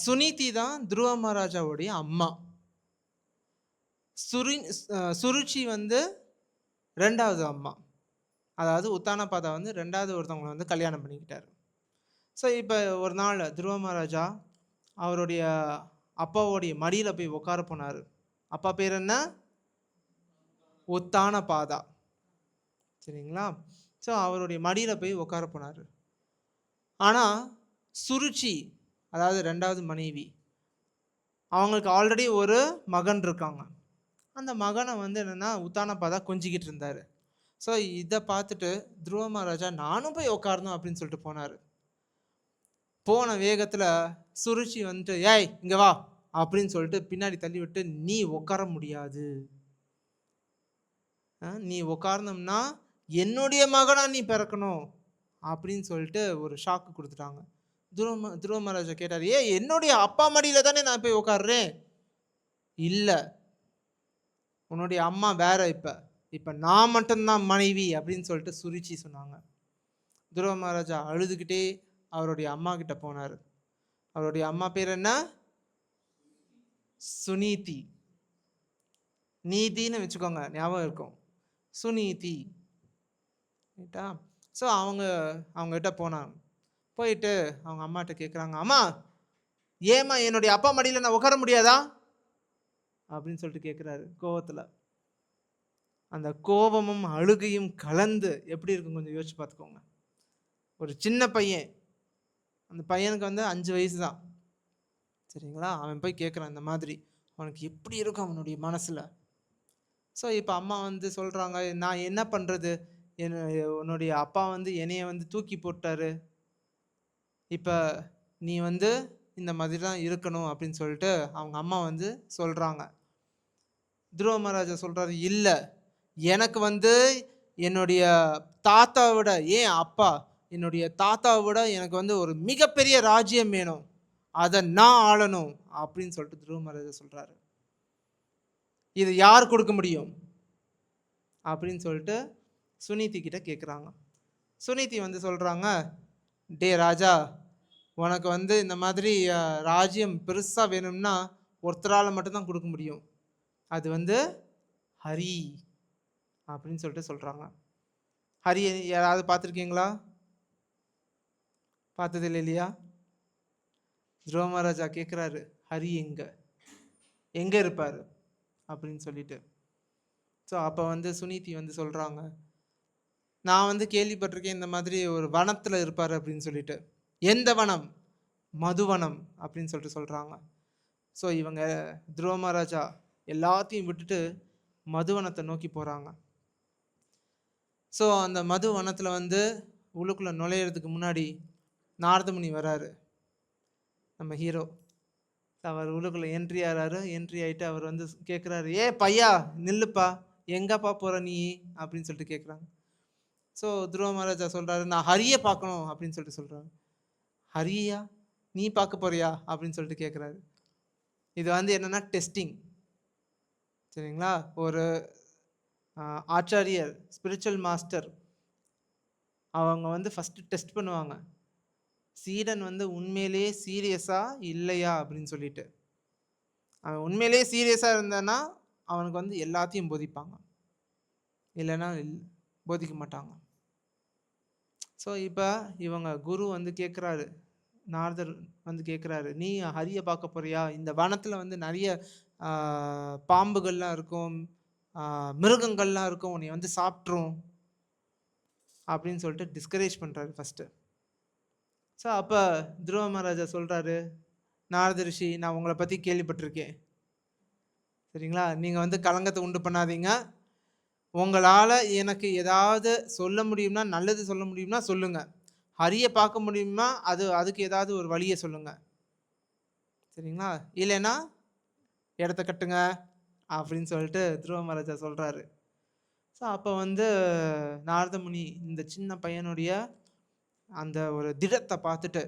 சுனீதி தான் துருவ மகாராஜாவுடைய அம்மா. சுருச்சி வந்து 2வது அம்மா. அதாவது உத்தானபாதா வந்து 2வது ஒருத்தவங்களை வந்து கல்யாணம் பண்ணிக்கிட்டார். ஸோ இப்போ ஒரு நாள் துருவ மகாராஜா அவருடைய அப்பாவோடைய மடியில் போய் உட்கார போனார். அப்பா பேர் என்ன? உத்தானபாதா. சரிங்களா? ஸோ அவருடைய மடியில் போய் உட்கார போனார். ஆனால் சுருச்சி, அதாவது 2வது மனைவி, அவங்களுக்கு ஆல்ரெடி ஒரு மகன் இருக்காங்க. அந்த மகனை வந்து என்னென்னா உத்தானபாதா கொஞ்சிக்கிட்டு இருந்தார். ஸோ இதை பார்த்துட்டு துருவ மகாராஜா நானும் போய் உட்காரணும் அப்படின்னு சொல்லிட்டு போனார். போன வேகத்தில் சுருச்சி வந்துட்டு ஏய் இங்கே வா அப்படின்னு சொல்லிட்டு பின்னாடி தள்ளி விட்டு நீ உட்கார முடியாது, நீ உட்காரணும்னா என்னுடைய மகனா நீ பிறக்கணும் அப்படின்னு சொல்லிட்டு ஒரு ஷாக்கு கொடுத்துட்டாங்க. துருவ மகாராஜா கேட்டார், என்னுடைய அப்பா மடியில் தானே நான் போய் உட்காடுறேன். இல்லை, உன்னுடைய அம்மா வேற, இப்போ நான் மட்டும்தான் மனைவி அப்படின்னு சொல்லிட்டு சுருச்சி சொன்னாங்க. துருவ மகாராஜா அழுதுகிட்டே அவருடைய அம்மா கிட்ட போனார். அவருடைய அம்மா பேர் என்ன? சுனீதி. நீதின்னு வச்சுக்கோங்க, ஞாபகம் இருக்கும். சுனீதி. ரைட்டா? ஸோ அவங்ககிட்ட போனாங்க. போயிட்டு அவங்க அம்மாட்ட கேட்குறாங்க, அம்மா ஏம்மா என்னுடைய அப்பா மடியில் நான் உட்கார முடியாதா அப்படின்னு சொல்லிட்டு கேட்குறாரு கோவத்தில். அந்த கோபமும் அழுகையும் கலந்து எப்படி இருக்கும் கொஞ்சம் யோசிச்சு பார்த்துக்கோங்க. ஒரு சின்ன பையன், அந்த பையனுக்கு வந்து 5 வயசு தான். சரிங்களா? அவன் போய் கேட்குறான் இந்த மாதிரி, அவனுக்கு எப்படி இருக்கும் அவனுடைய மனசில். ஸோ இப்போ அம்மா வந்து சொல்கிறாங்க, நான் என்ன பண்ணுறது, உன்னுடைய அப்பா வந்து என்னைய வந்து தூக்கி போட்டாரு, இப்போ நீ வந்து இந்த மாதிரி தான் இருக்கணும் அப்படின்னு சொல்லிட்டு அவங்க அம்மா வந்து சொல்கிறாங்க. துருவ மகாராஜா சொல்கிறாரு, இல்லை, எனக்கு வந்து என்னுடைய தாத்தாவை விட, அப்பா என்னுடைய தாத்தாவை விட எனக்கு வந்து ஒரு மிகப்பெரிய ராஜ்யம் வேணும், அதை நான் ஆளணும் அப்படின்னு சொல்லிட்டு துருவ மகாராஜா சொல்கிறாரு. இது யார் கொடுக்க முடியும் அப்படின்னு சொல்லிட்டு சுனீதி கிட்ட கேட்குறாங்க. சுனீதி வந்து சொல்கிறாங்க, டே ராஜா, உனக்கு வந்து இந்த மாதிரி ராஜ்யம் பெருசாக வேணும்னா ஒருத்தரால் மட்டும்தான் கொடுக்க முடியும், அது வந்து ஹரி அப்படின்னு சொல்லிட்டு சொல்கிறாங்க. ஹரி யாராவது பார்த்துருக்கீங்களா? பார்த்தது இல்லை இல்லையா? துருவ மகாராஜா கேட்குறாரு, ஹரி எங்கே இருப்பார் அப்படின்னு சொல்லிட்டு. ஸோ அப்போ வந்து சுனீதி வந்து சொல்கிறாங்க, நான் வந்து கேள்விப்பட்டிருக்கேன் இந்த மாதிரி ஒரு வனத்தில் இருப்பார் அப்படின்னு சொல்லிட்டு. எந்த வனம்? மதுவனம் அப்படின்னு சொல்லிட்டு சொல்கிறாங்க. ஸோ இவங்க துருவ மகாராஜா எல்லாத்தையும் விட்டுட்டு மதுவனத்தை நோக்கி போகிறாங்க. ஸோ அந்த மதுவனத்தில் வந்து உள்ளுக்குள்ளே நுழையிறதுக்கு முன்னாடி நாரதமுனி வராரு, நம்ம ஹீரோ. அவர் உள்ளுக்குள்ளே என்ட்ரி ஆகிறாரு. என்ட்ரி ஆகிட்டு அவர் வந்து கேட்குறாரு, பையா நில்லுப்பா, எங்கப்பா போகிற நீ அப்படின்னு சொல்லிட்டு கேட்குறாங்க. ஸோ துருவ மகாராஜா சொல்கிறாரு, நான் ஹரியை பார்க்கணும் அப்படின்னு சொல்லிட்டு சொல்கிறாங்க. ஹரியா, நீ பார்க்க போறியா அப்படின்னு சொல்லிட்டு கேட்குறாரு. இது வந்து என்னென்னா டெஸ்டிங். சரிங்களா? ஒரு ஆச்சாரியர், ஸ்பிரிச்சுவல் மாஸ்டர், அவங்க வந்து ஃபஸ்ட்டு டெஸ்ட் பண்ணுவாங்க, சீடன் வந்து உண்மையிலேயே சீரியஸா இல்லையா அப்படின்னு சொல்லிட்டு. அவன் உண்மையிலேயே சீரியஸாக இருந்தானா அவனுக்கு வந்து எல்லாத்தையும் போதிப்பாங்க, இல்லைன்னா போதிக்க மாட்டாங்க. ஸோ இப்போ இவங்க குரு வந்து கேட்குறாரு, நாரதர் வந்து கேட்குறாரு, நீ ஹரியை பார்க்க போறியா? இந்த வனத்தில் வந்து நிறைய பாம்புகள்லாம் இருக்கும், மிருகங்கள்லாம் இருக்கும், உன்னை வந்து சாப்பிட்ரும் அப்படின்னு சொல்லிட்டு டிஸ்கரேஜ் பண்ணுறாரு ஃபஸ்ட்டு. ஸோ அப்போ துருவ மகாராஜா சொல்கிறாரு, நாரத ரிஷி, நான் உங்களை பற்றி கேள்விப்பட்டிருக்கேன். சரிங்களா? நீங்கள் வந்து கலங்கத்தை உண்டு பண்ணாதீங்க. உங்களால் எனக்கு ஏதாவது சொல்ல முடியும்னா, நல்லது சொல்ல முடியும்னா சொல்லுங்கள். ஹரியை பார்க்க முடியுமா, அதுக்கு ஏதாவது ஒரு வழியை சொல்லுங்கள். சரிங்களா? இல்லைன்னா இடத்த கட்டுங்க அப்படின்னு சொல்லிட்டு துருவ மகாராஜா சொல்கிறாரு. ஸோ அப்போ வந்து நாரதமுனி இந்த சின்ன பையனுடைய அந்த ஒரு திடத்தை பார்த்துட்டு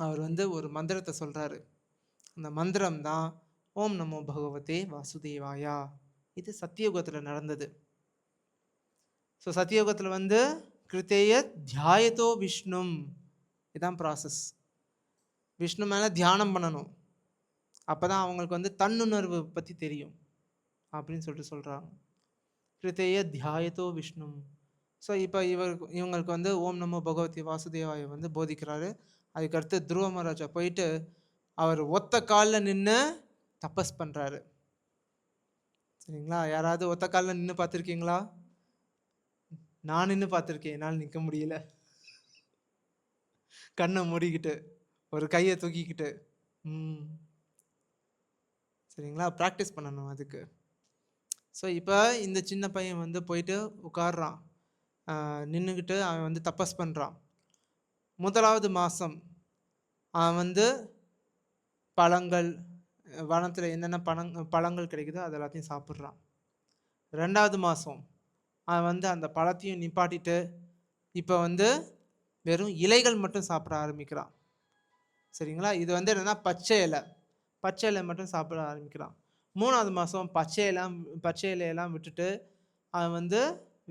அவர் வந்து ஒரு மந்திரத்தை சொல்கிறாரு. அந்த மந்திரம் தான் ஓம் நமோ பகவதே வாசுதேவாயா. இது சத்தியுகத்தில் நடந்தது. ஸோ சத்தியோகத்தில் வந்து கிருத்தேய தியாயத்தோ விஷ்ணும், இதுதான் ப்ராசஸ். விஷ்ணு மேலே தியானம் பண்ணணும். அப்போ தான் அவங்களுக்கு வந்து தன்னுணர்வு பற்றி தெரியும் அப்படின்னு சொல்லிட்டு சொல்கிறாங்க. கிருத்தேய தியாயத்தோ விஷ்ணும். ஸோ இப்போ இவங்களுக்கு வந்து ஓம் நமோ பகவதி வாசுதேவாய வந்து போதிக்கிறாரு. அதுக்கடுத்து துருவ மகாராஜா போயிட்டு அவர் ஒத்த காலில் நின்று தபஸ் பண்ணுறாரு. சரிங்களா? யாராவது ஒத்த காலில் நின்று பார்த்துருக்கீங்களா? நான் நின்று பார்த்துருக்கேன், என்னால் நிற்க முடியல. கண்ணை மூடிக்கிட்டு ஒரு கையை தூக்கிக்கிட்டு. சரிங்களா? ப்ராக்டிஸ் பண்ணணும் அதுக்கு. ஸோ இப்போ இந்த சின்ன பையன் வந்து போயிட்டு உட்கார்றான், நின்றுக்கிட்டு அவன் வந்து தபஸ் பண்ணுறான். முதலாவது மாதம் அவன் வந்து பழங்கள், வனத்தில் என்னென்ன பழங்கள் கிடைக்குதோ அது எல்லாத்தையும் சாப்பிட்றான். 2வது மாதம் அவன் வந்து அந்த பழத்தையும் நிப்பாட்டிட்டு இப்போ வந்து வெறும் இலைகள் மட்டும் சாப்பிட ஆரம்பிக்கிறான். சரிங்களா? இது வந்து என்னென்னா பச்சை இலை மட்டும் சாப்பிட ஆரம்பிக்கிறான். 3வது மாதம் பச்சை இலையெல்லாம் விட்டுட்டு அவன் வந்து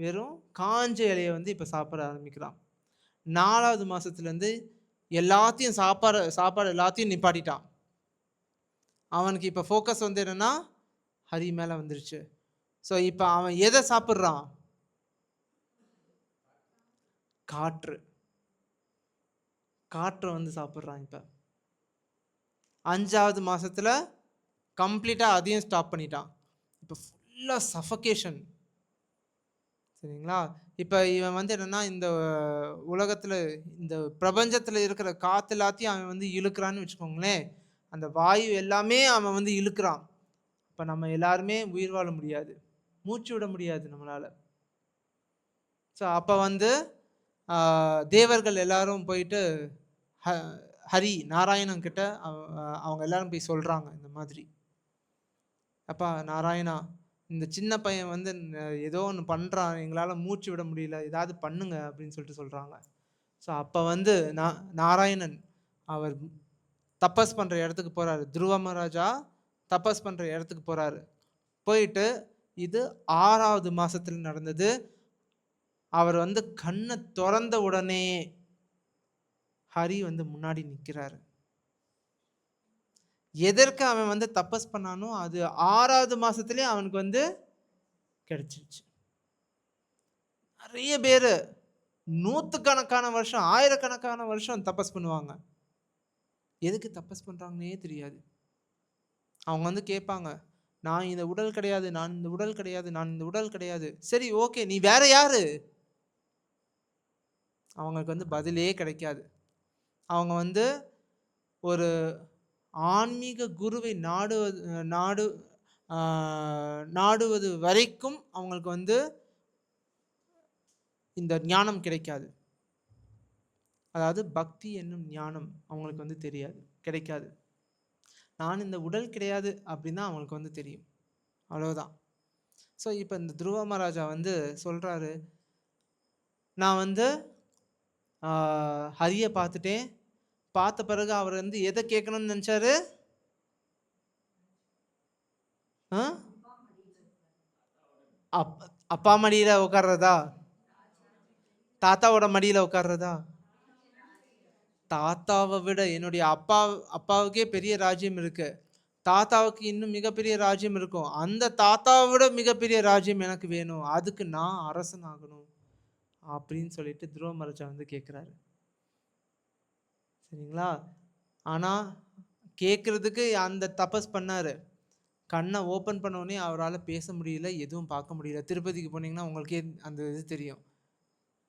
வெறும் காஞ்ச இலையை வந்து இப்போ சாப்பிட ஆரம்பிக்கிறான். 4வது மாதத்துலேருந்து எல்லாத்தையும் சாப்பாடு எல்லாத்தையும் நிப்பாட்டிட்டான். அவனுக்கு இப்போ ஃபோக்கஸ் வந்து என்னென்னா ஹரி மேலே வந்துருச்சு. ஸோ இப்போ அவன் எதை சாப்பிட்றான்? காற்று வந்து சாப்பிட்றான். இப்போ 5வது மாதத்தில் கம்ப்ளீட்டாக அதையும் ஸ்டாப் பண்ணிட்டான். இப்போ ஃபுல்லாக சஃபகேஷன். சரிங்களா? இப்போ இவன் வந்து என்னென்னா இந்த உலகத்தில், இந்த பிரபஞ்சத்தில் இருக்கிற காற்று எல்லாத்தையும் அவன் வந்து இழுக்கிறான்னு வச்சுக்கோங்களேன். அந்த வாயு எல்லாமே அவன் வந்து இழுக்கிறான். இப்போ நம்ம எல்லாருமே உயிர் வாழ முடியாது, மூச்சு விட முடியாது நம்மளால். ஸோ அப்போ வந்து தேவர்கள் எல்லாரும் போயிட்டு ஹரி நாராயணன் கிட்ட அவங்க எல்லாரும் போய் சொல்கிறாங்க இந்த மாதிரி, அப்பா நாராயணா, இந்த சின்ன பையன் வந்து ஏதோ ஒன்று பண்ணுறான், எங்களால் மூச்சு விட முடியல, ஏதாவது பண்ணுங்க அப்படின்னு சொல்லிட்டு சொல்கிறாங்க. ஸோ அப்போ வந்து நாராயணன் அவர் தபஸ் பண்ணுற இடத்துக்கு போகிறாரு. துருவ மகாராஜா தபஸ் பண்ணுற இடத்துக்கு போகிறாரு. போயிட்டு இது 6வது மாதத்தில் நடந்தது. அவர் வந்து கண்ணை திறந்த உடனே ஹரி வந்து முன்னாடி நிற்கிறாரு. எதற்கு அவன் வந்து தபஸ் பண்ணானோ அது 6வது மாதத்துலேயே அவனுக்கு வந்து கிடைச்சிருச்சு. நிறைய பேர் நூற்றுக்கணக்கான வருஷம், ஆயிரக்கணக்கான வருஷம் தபஸ் பண்ணுவாங்க. எதுக்கு தபஸ் பண்ணுறாங்கன்னே தெரியாது. அவங்க வந்து கேட்பாங்க, நான் இந்த உடல் கிடையாது, நான் இந்த உடல் கிடையாது, நான் இந்த உடல் கிடையாது. சரி, ஓகே, நீ வேற யாரு? அவங்களுக்கு வந்து பதிலே கிடைக்காது. அவங்க வந்து ஒரு ஆன்மீக குருவை நாடுவது வரைக்கும் அவங்களுக்கு வந்து இந்த ஞானம் கிடைக்காது. அதாவது பக்தி என்னும் ஞானம் அவங்களுக்கு வந்து கிடைக்காது. நான் இந்த உடல் கிடையாது அப்படின்னு தான் அவங்களுக்கு வந்து தெரியும், அவ்வளோதான். ஸோ இப்போ இந்த துருவ மகாராஜா வந்து சொல்கிறாரு, நான் வந்து ஹரியை பார்த்துட்டேன். பார்த்த பிறகு அவர் வந்து எதை கேட்கணும்னு நினச்சாரு? அப்பா மடியில் உட்கார்றதா? தாத்தாவோட மடியில் உட்கார்றதா? தாத்தாவை விட என்னுடைய அப்பாவுக்கே பெரிய ராஜ்யம் இருக்கு, தாத்தாவுக்கு இன்னும் மிகப்பெரிய ராஜ்யம் இருக்கும். அந்த தாத்தாவை விட மிகப்பெரிய ராஜ்யம் எனக்கு வேணும், அதுக்கு நான் அரசன் ஆகணும் அப்படின்னு சொல்லிட்டு துருவ மகாராஜா வந்து கேட்குறாரு. சரிங்களா? ஆனால் கேட்குறதுக்கு அந்த தபஸ் பண்ணார். கண்ணை ஓப்பன் பண்ணோடனே அவரால் பேச முடியல, எதுவும் பார்க்க முடியல. திருப்பதிக்கு போனீங்கன்னா உங்களுக்கே அந்த இது தெரியும்.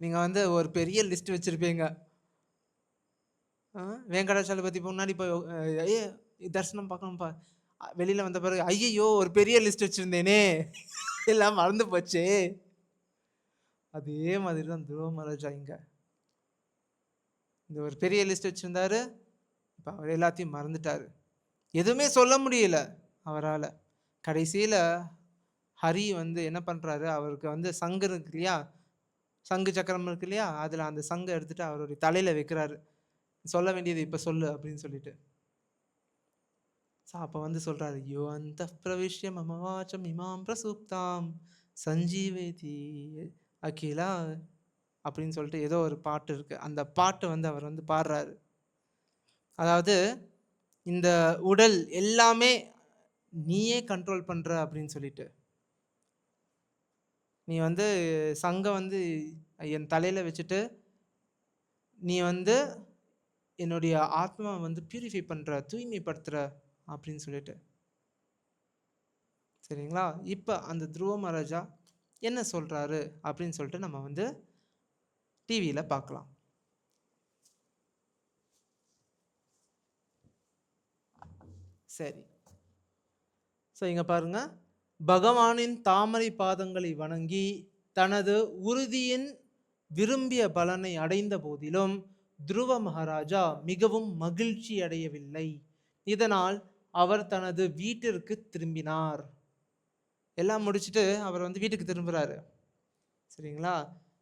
நீங்கள் வந்து ஒரு பெரிய லிஸ்ட் வச்சுருப்பீங்க. வெங்கடாச்சலபதி முன்னாடி போய் தரிசனம் பார்க்கணும்ப்பா, வெளியில் வந்த பிறகு ஐயையோ ஒரு பெரிய லிஸ்ட் வச்சுருந்தேனே, எல்லாம் மறந்து போச்சே. அதே மாதிரி தான் துருவ மகாராஜா இங்கே இந்த ஒரு பெரிய லிஸ்ட் வச்சுருந்தாரு. இப்போ அவர் எல்லாத்தையும் மறந்துட்டார், எதுவுமே சொல்ல முடியல அவரால். கடைசியில் ஹரி வந்து என்ன பண்ணுறாரு, அவருக்கு வந்து சங்கு இருக்கு இல்லையா, சங்கு சக்கரம் இருக்கு இல்லையா, அதில் அந்த சங்கை எடுத்துகிட்டு அவருடைய தலையில் வைக்கிறாரு. சொல்ல வேண்டியது இப்போ சொல்லு அப்படின்னு சொல்லிட்டு. அப்போ வந்து சொல்கிறாரு, யோ அந்த பிரவிஷ்ய மமவாச்சம் இமாம் பிரசூப்தாம் சஞ்சீவேதி அகிலா அப்படின்னு சொல்லிட்டு ஏதோ ஒரு பாட்டு இருக்கு. அந்த பாட்டு அவர் பாடுறாரு. அதாவது இந்த உடல் எல்லாமே நீயே கண்ட்ரோல் பண்ற அப்படின்னு சொல்லிட்டு. நீ சங்கம் என் தலையில வச்சுட்டு நீ என்னுடைய ஆத்மா பியூரிஃபை பண்ற, தூய்மைப்படுத்துற அப்படின்னு சொல்லிட்டு. சரிங்களா? இப்ப அந்த துருவ மகாராஜா என்ன சொல்றாரு அப்படின்னு சொல்லிட்டு நம்ம டிவியில பார்க்கலாம். சரி. இங்க பாருங்க, பகவானின் தாமரை பாதங்களை வணங்கி தனது உறுதியின் விரும்பிய பலனை அடைந்த போதிலும் துருவ மகாராஜா மிகவும் மகிழ்ச்சி அடையவில்லை. இதனால் அவர் தனது வீட்டிற்கு திரும்பினார். எல்லாம் முடிச்சுட்டு அவர் வீட்டுக்கு திரும்புறாரு. சரிங்களா?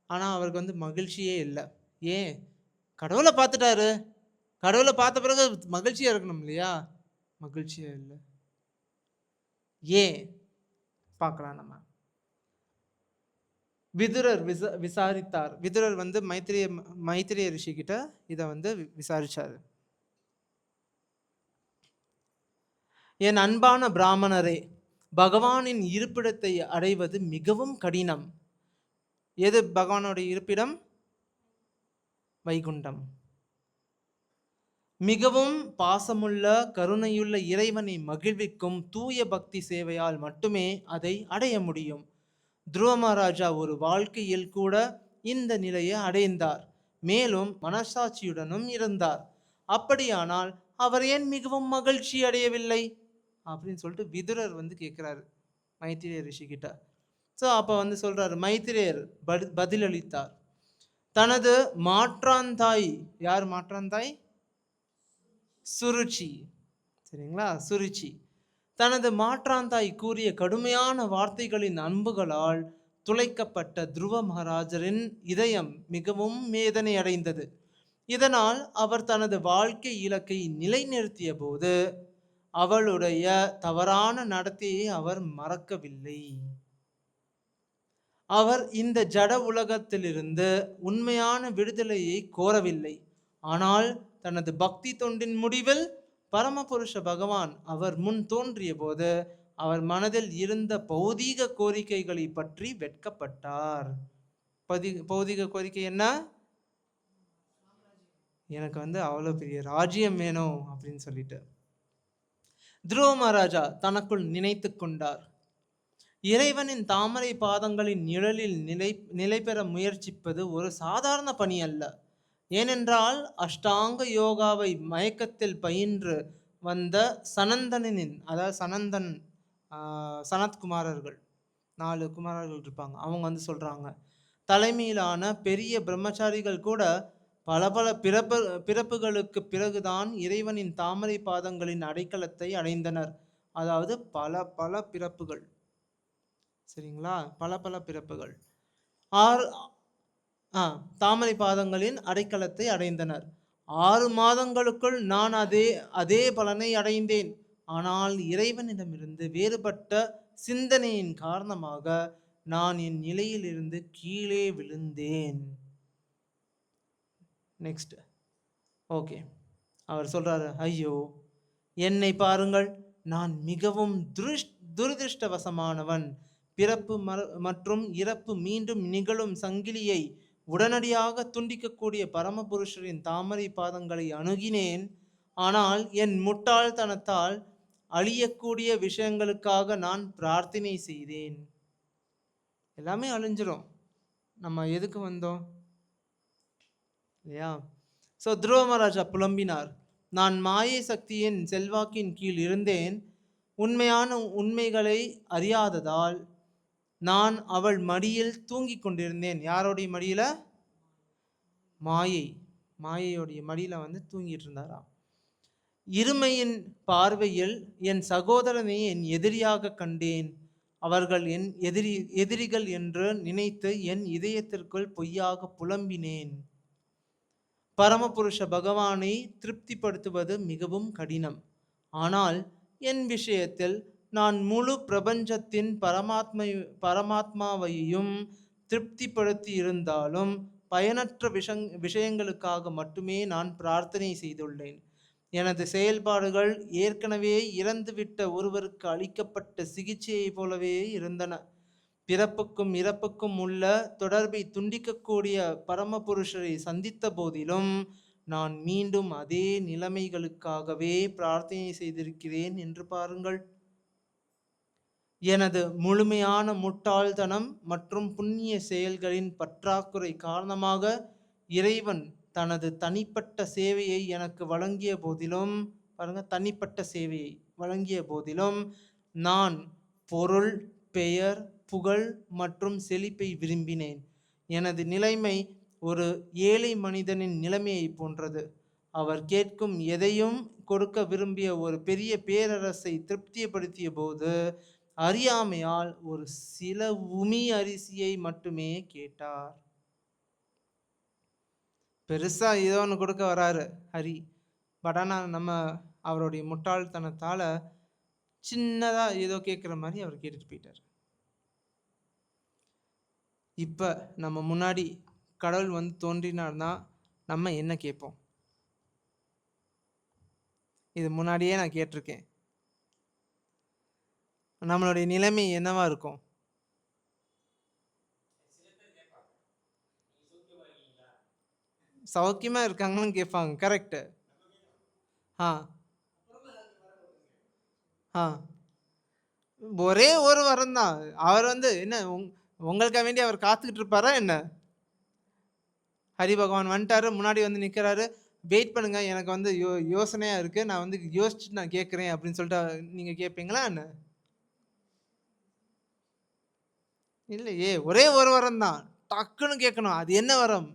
ஆனா அவருக்கு மகிழ்ச்சியே இல்லை. ஏன்? கடவுளை பார்த்துட்டாரு. கடவுளை பார்த்த பிறகு மகிழ்ச்சியா இருக்கணும் இல்லையா? மகிழ்ச்சியே இல்லை. ஏன் பார்க்கலாம் நம்ம. விதுரர் விசாரித்தார். விதுரர் மைத்திரிய ரிஷி கிட்ட இதை விசாரிச்சாரு. என் அன்பான பிராமணரே, பகவானின் இருப்பிடத்தை அடைவது மிகவும் கடினம். எது பகவானுடைய இருப்பிடம்? வைகுண்டம். மிகவும் பாசமுள்ள கருணையுள்ள இறைவனை மகிழ்விக்கும் தூய பக்தி சேவையால் மட்டுமே அதை அடைய முடியும். துருவ மகாராஜா ஒரு வாழ்க்கையில் கூட இந்த நிலையை அடைந்தார். மேலும் மனசாட்சியுடனும் இருந்தார். அப்படியானால் அவர் ஏன் மிகவும் மகிழ்ச்சி அடையவில்லை அப்படின்னு சொல்லிட்டு விதுரர் கேட்கிறாரு மைத்திரிய ரிஷி கிட்ட. ஸோ அப்போ சொல்றாரு, மைத்திரேயர் பதிலளித்தார். தனது மாற்றாந்தாய், யார் மாற்றாந்தாய்? சுருச்சி. சரிங்களா? சுருச்சி தனது மாற்றாந்தாய் கூறிய கடுமையான வார்த்தைகளின் அன்புகளால் துளைக்கப்பட்ட துருவ மகாராஜரின் இதயம் மிகவும் வேதனை அடைந்தது. இதனால் அவர் தனது வாழ்க்கை இலக்கை நிலைநிறுத்திய போது அவளுடைய தவறான நடத்தையை அவர் மறக்கவில்லை. அவர் இந்த ஜட உலகத்திலிருந்து உண்மையான விடுதலையை கோரவில்லை. ஆனால் தனது பக்தி தொண்டின் முடிவில் பரமபுருஷ பகவான் அவர் முன் தோன்றிய போது அவர் மனதில் இருந்த பௌதீக கோரிக்கைகளை பற்றி வெட்கப்பட்டார். பௌதீக கோரிக்கை என்ன? எனக்கு அவ்வளோ பெரிய ராஜ்யம் வேணும் அப்படின்னு சொல்லிட்டு துருவ மகாராஜா தனக்குள் நினைத்து கொண்டார். இறைவனின் தாமரை பாதங்களின் நிழலில் நிலை பெற முயற்சிப்பது ஒரு சாதாரண பணி அல்ல. ஏனென்றால் அஷ்டாங்க யோகாவை மயக்கத்தில் பயின்று வந்த சனந்தனின், அதாவது சனத்குமாரர்கள் 4 குமாரர்கள் இருப்பாங்க. அவங்க சொல்றாங்க, தலைமையிலான பெரிய பிரம்மச்சாரிகள் கூட பல பல பிறப்புகளுக்கு பிறகுதான் இறைவனின் தாமரை பாதங்களின் அடைக்கலத்தை அடைந்தனர். அதாவது பல பல பிறப்புகள். சரிங்களா? பல பல பிறப்புகள். தாமரை பாதங்களின் அடைக்கலத்தை அடைந்தனர். 6 மாதங்களுக்குள் நான் அதே பலனை அடைந்தேன். ஆனால் இறைவனிடமிருந்து வேறுபட்ட சிந்தனையின் காரணமாக நான் என் நிலையிலிருந்து கீழே விழுந்தேன். நெக்ஸ்ட். ஓகே, அவர் சொல்றாரு, ஐயோ என்னை பாருங்கள், நான் மிகவும் துரதிருஷ்டவசமானவன். பிறப்பு மற்றும் இறப்பு மீண்டும் நிகழும் சங்கிலியை உடனடியாக துண்டிக்கக்கூடிய பரமபுருஷரின் தாமரை பாதங்களை அணுகினேன். ஆனால் என் முட்டாள்தனத்தால் அழியக்கூடிய விஷயங்களுக்காக நான் பிரார்த்தனை செய்தேன். எல்லாமே அழிஞ்சிரும், நம்ம எதுக்கு வந்தோம் இல்லையா? ஸோ துருவ மகாராஜா புலம்பினார், நான் மாயை சக்தியின் செல்வாக்கின் கீழ் இருந்தேன். உண்மையான உண்மைகளை அறியாததால் நான் அவள் மடியில் தூங்கிக் கொண்டிருந்தேன். யாரோடைய மடியில? மாயையோடைய மடியில தூங்கிட்டு இருந்தாராம். இருமையின் பார்வையில் என் சகோதரனை என் எதிரியாக கண்டேன். அவர்கள் என் எதிரிகள் என்று நினைத்து என் இதயத்திற்குள் பொய்யாக புலம்பினேன். பரமபுருஷ பகவானை திருப்திப்படுத்துவது மிகவும் கடினம். ஆனால் என் விஷயத்தில் நான் முழு பிரபஞ்சத்தின் பரமாத்மாவையும் திருப்திப்படுத்தி இருந்தாலும் பயனற்ற விஷயங்களுக்காக மட்டுமே நான் பிரார்த்தனை செய்துள்ளேன். எனது செயல்பாடுகள் ஏற்கனவே இறந்துவிட்ட ஒருவருக்கு அளிக்கப்பட்ட சிகிச்சையைப் போலவே இருந்தன. பிறப்புக்கும் இறப்புக்கும் உள்ள தொடர்பை துண்டிக்கக்கூடிய பரமபுருஷரை சந்தித்த போதிலும் நான் மீண்டும் அதே நிலைமைகளுக்காகவே பிரார்த்தனை செய்திருக்கிறேன் என்று பாருங்கள். எனது முழுமையான முட்டாள்தனம் மற்றும் புண்ணிய செயல்களின் பற்றாக்குறை காரணமாக இறைவன் தனது தனிப்பட்ட சேவையை எனக்கு வழங்கிய போதிலும், பாருங்க, தனிப்பட்ட சேவையை வழங்கிய போதிலும் நான் பொருள், பெயர், புகழ் மற்றும் செழிப்பை விரும்பினேன். எனது நிலைமை ஒரு ஏழை மனிதனின் நிலைமையை போன்றது. அவர் கேட்கும் எதையும் கொடுக்க விரும்பிய ஒரு பெரிய பேரரசை திருப்திப்படுத்திய போது அறியாமையால் ஒரு சில உமி அரிசியை மட்டுமே கேட்டார். பெருசா ஏதோ ஒன்று கொடுக்க வராரு ஹரி. பட் ஆனால் நம்ம அவருடைய முட்டாள்தனத்தால சின்னதா ஏதோ கேட்குற மாதிரி அவர் கேட்டுட்டு போயிட்டார். இப்போ நம்ம முன்னாடி கடவுள் வந்து தோன்றினார்னா நம்ம என்ன கேட்போம்? இது முன்னாடியே நான் கேட்டிருக்கேன். நம்மளுடைய நிலைமை என்னவா இருக்கும்? சௌக்கியமா இருக்காங்கன்னு கேட்பாங்க. கரெக்டு. ஆ ஆ ஒரே ஒரு வரம் தான். அவர் வந்து என்ன உங்களுக்காக வேண்டி அவர் காத்துக்கிட்டு இருப்பாரா என்ன? ஹரி பகவான் வந்துட்டாரு, முன்னாடி வந்து நிற்கிறாரு. வெயிட் பண்ணுங்க, எனக்கு வந்து யோசனையாக இருக்குது, நான் வந்து யோசிச்சுட்டு நான் கேட்குறேன் அப்படின்னு சொல்லிட்டு நீங்கள் கேட்பீங்களா என்ன? இல்லையே, ஒரே ஒரு வரம் தான், டக்குன்னு கேட்கணும். அது என்ன வரம்?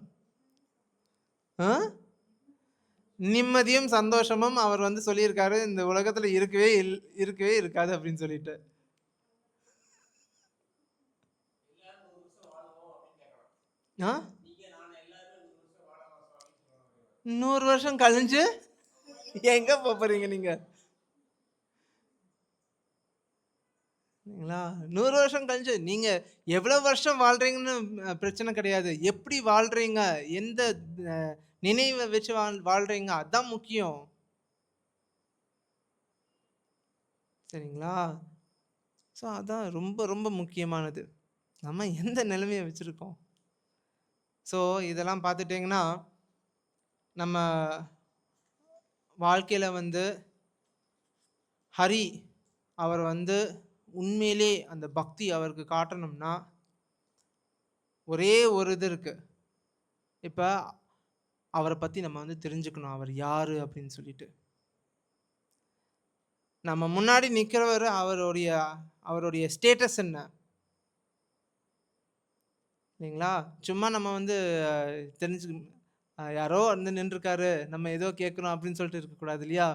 நிம்மதியும் சந்தோஷமும் அவர் வந்து சொல்லியிருக்காரு இந்த உலகத்துல இருக்கவே இருக்காது அப்படின்னு சொல்லிட்டு. 100 வருஷம் கழிஞ்சு எங்க போறீங்க நீங்க? 100 வருஷம் கழிஞ்சு நீங்க எவ்வளவு வருஷம் வாழ்றீங்கன்னு பிரச்சனை கிடையாது. எப்படி வாழ்றீங்க, எந்த நினைவை வச்சு வாழ்றீங்க, அதான் முக்கியம். சரிங்களா? ஸோ அதான் ரொம்ப ரொம்ப முக்கியமானது. நம்ம எந்த நிலைமையை வச்சிருக்கோம். ஸோ இதெல்லாம் பார்த்துட்டிங்கன்னா நம்ம வாழ்க்கையில வந்து ஹரி அவர் வந்து உண்மையிலே அந்த பக்தி அவருக்கு காட்டணும்னா ஒரே ஒரு இது இருக்கு. இப்போ அவரை பற்றி நம்ம வந்து தெரிஞ்சுக்கணும், அவர் யார் அப்படின்னு சொல்லிட்டு. நம்ம முன்னாடி நிற்கிறவர் அவருடைய ஸ்டேட்டஸ் என்ன இல்லைங்களா? சும்மா நம்ம வந்து தெரிஞ்சு யாரோ வந்து நின்றுருக்காரு, நம்ம ஏதோ கேட்குறோம் அப்படின்னு சொல்லிட்டு இருக்கக்கூடாது இல்லையா?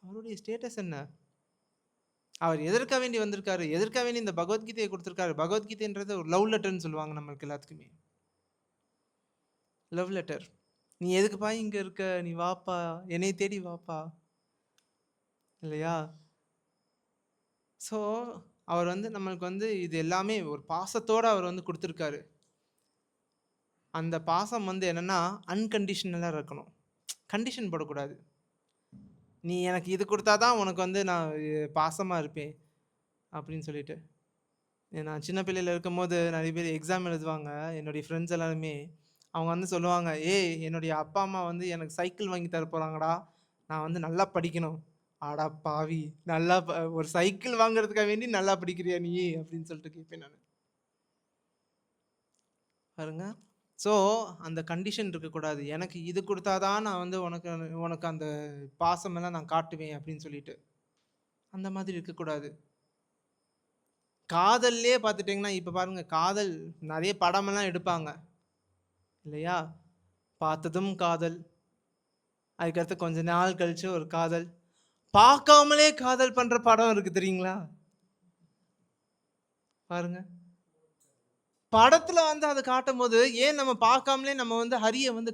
அவருடைய ஸ்டேட்டஸ் என்ன? அவர் எதற்காக வேண்டி வந்திருக்காரு, எதற்காக வேண்டி இந்த பகவத்கீதையை கொடுத்துருக்காரு? பகவத்கீதைன்றது ஒரு லவ் லெட்டர்னு சொல்லுவாங்க நம்மளுக்கு எல்லாத்துக்குமே. Love letter. நீ எதுக்குப்பா இங்கே இருக்க, நீ வாப்பா, என்னை தேடி வாப்பா, இல்லையா? ஸோ அவர் வந்து நம்மளுக்கு வந்து இது எல்லாமே ஒரு பாசத்தோடு அவர் வந்து கொடுத்துருக்காரு. அந்த பாசம் வந்து என்னென்னா அன்கண்டிஷனலாக இருக்கணும், கண்டிஷன் போடக்கூடாது. நீ எனக்கு இது கொடுத்தா தான் உனக்கு வந்து நான் பாசமாக இருப்பேன் அப்படின்னு சொல்லிட்டு. நான் சின்ன பிள்ளையில் இருக்கும்போது நிறைய பேர் எக்ஸாம் எழுதுவாங்க, என்னுடைய ஃப்ரெண்ட்ஸ் எல்லாருமே. அவங்க வந்து சொல்லுவாங்க, ஏய் என்னுடைய அப்பா அம்மா வந்து எனக்கு சைக்கிள் வாங்கி தர போகிறாங்கடா, நான் வந்து நல்லா படிக்கணும். ஆடா பாவி, நல்லா ஒரு சைக்கிள் வாங்குறதுக்காக வேண்டி நல்லா படிக்கிறியா நீ அப்படின்னு சொல்லிட்டு கேட்பேன் நான். பாருங்க. ஸோ அந்த கண்டிஷன் இருக்கக்கூடாது. எனக்கு இது கொடுத்தாதான் நான் வந்து உனக்கு அந்த பாசமெல்லாம் நான் காட்டுவேன் அப்படின்னு சொல்லிட்டு. அந்த மாதிரி இருக்கக்கூடாது. காதல்லே பார்த்துட்டிங்கன்னா இப்போ பாருங்க, காதல் நிறைய படமெல்லாம் எடுப்பாங்க இல்லையா? பார்த்ததும் காதல், அதுக்கடுத்து கொஞ்ச நாள் கழிச்சு ஒரு காதல், பார்க்காமலே காதல் பண்ற படம் இருக்கு தெரியுங்களா? பாருங்க, படத்துல வந்து அதை காட்டும் போது ஏன் நம்ம பார்க்காமலே நம்ம வந்து ஹரிய வந்து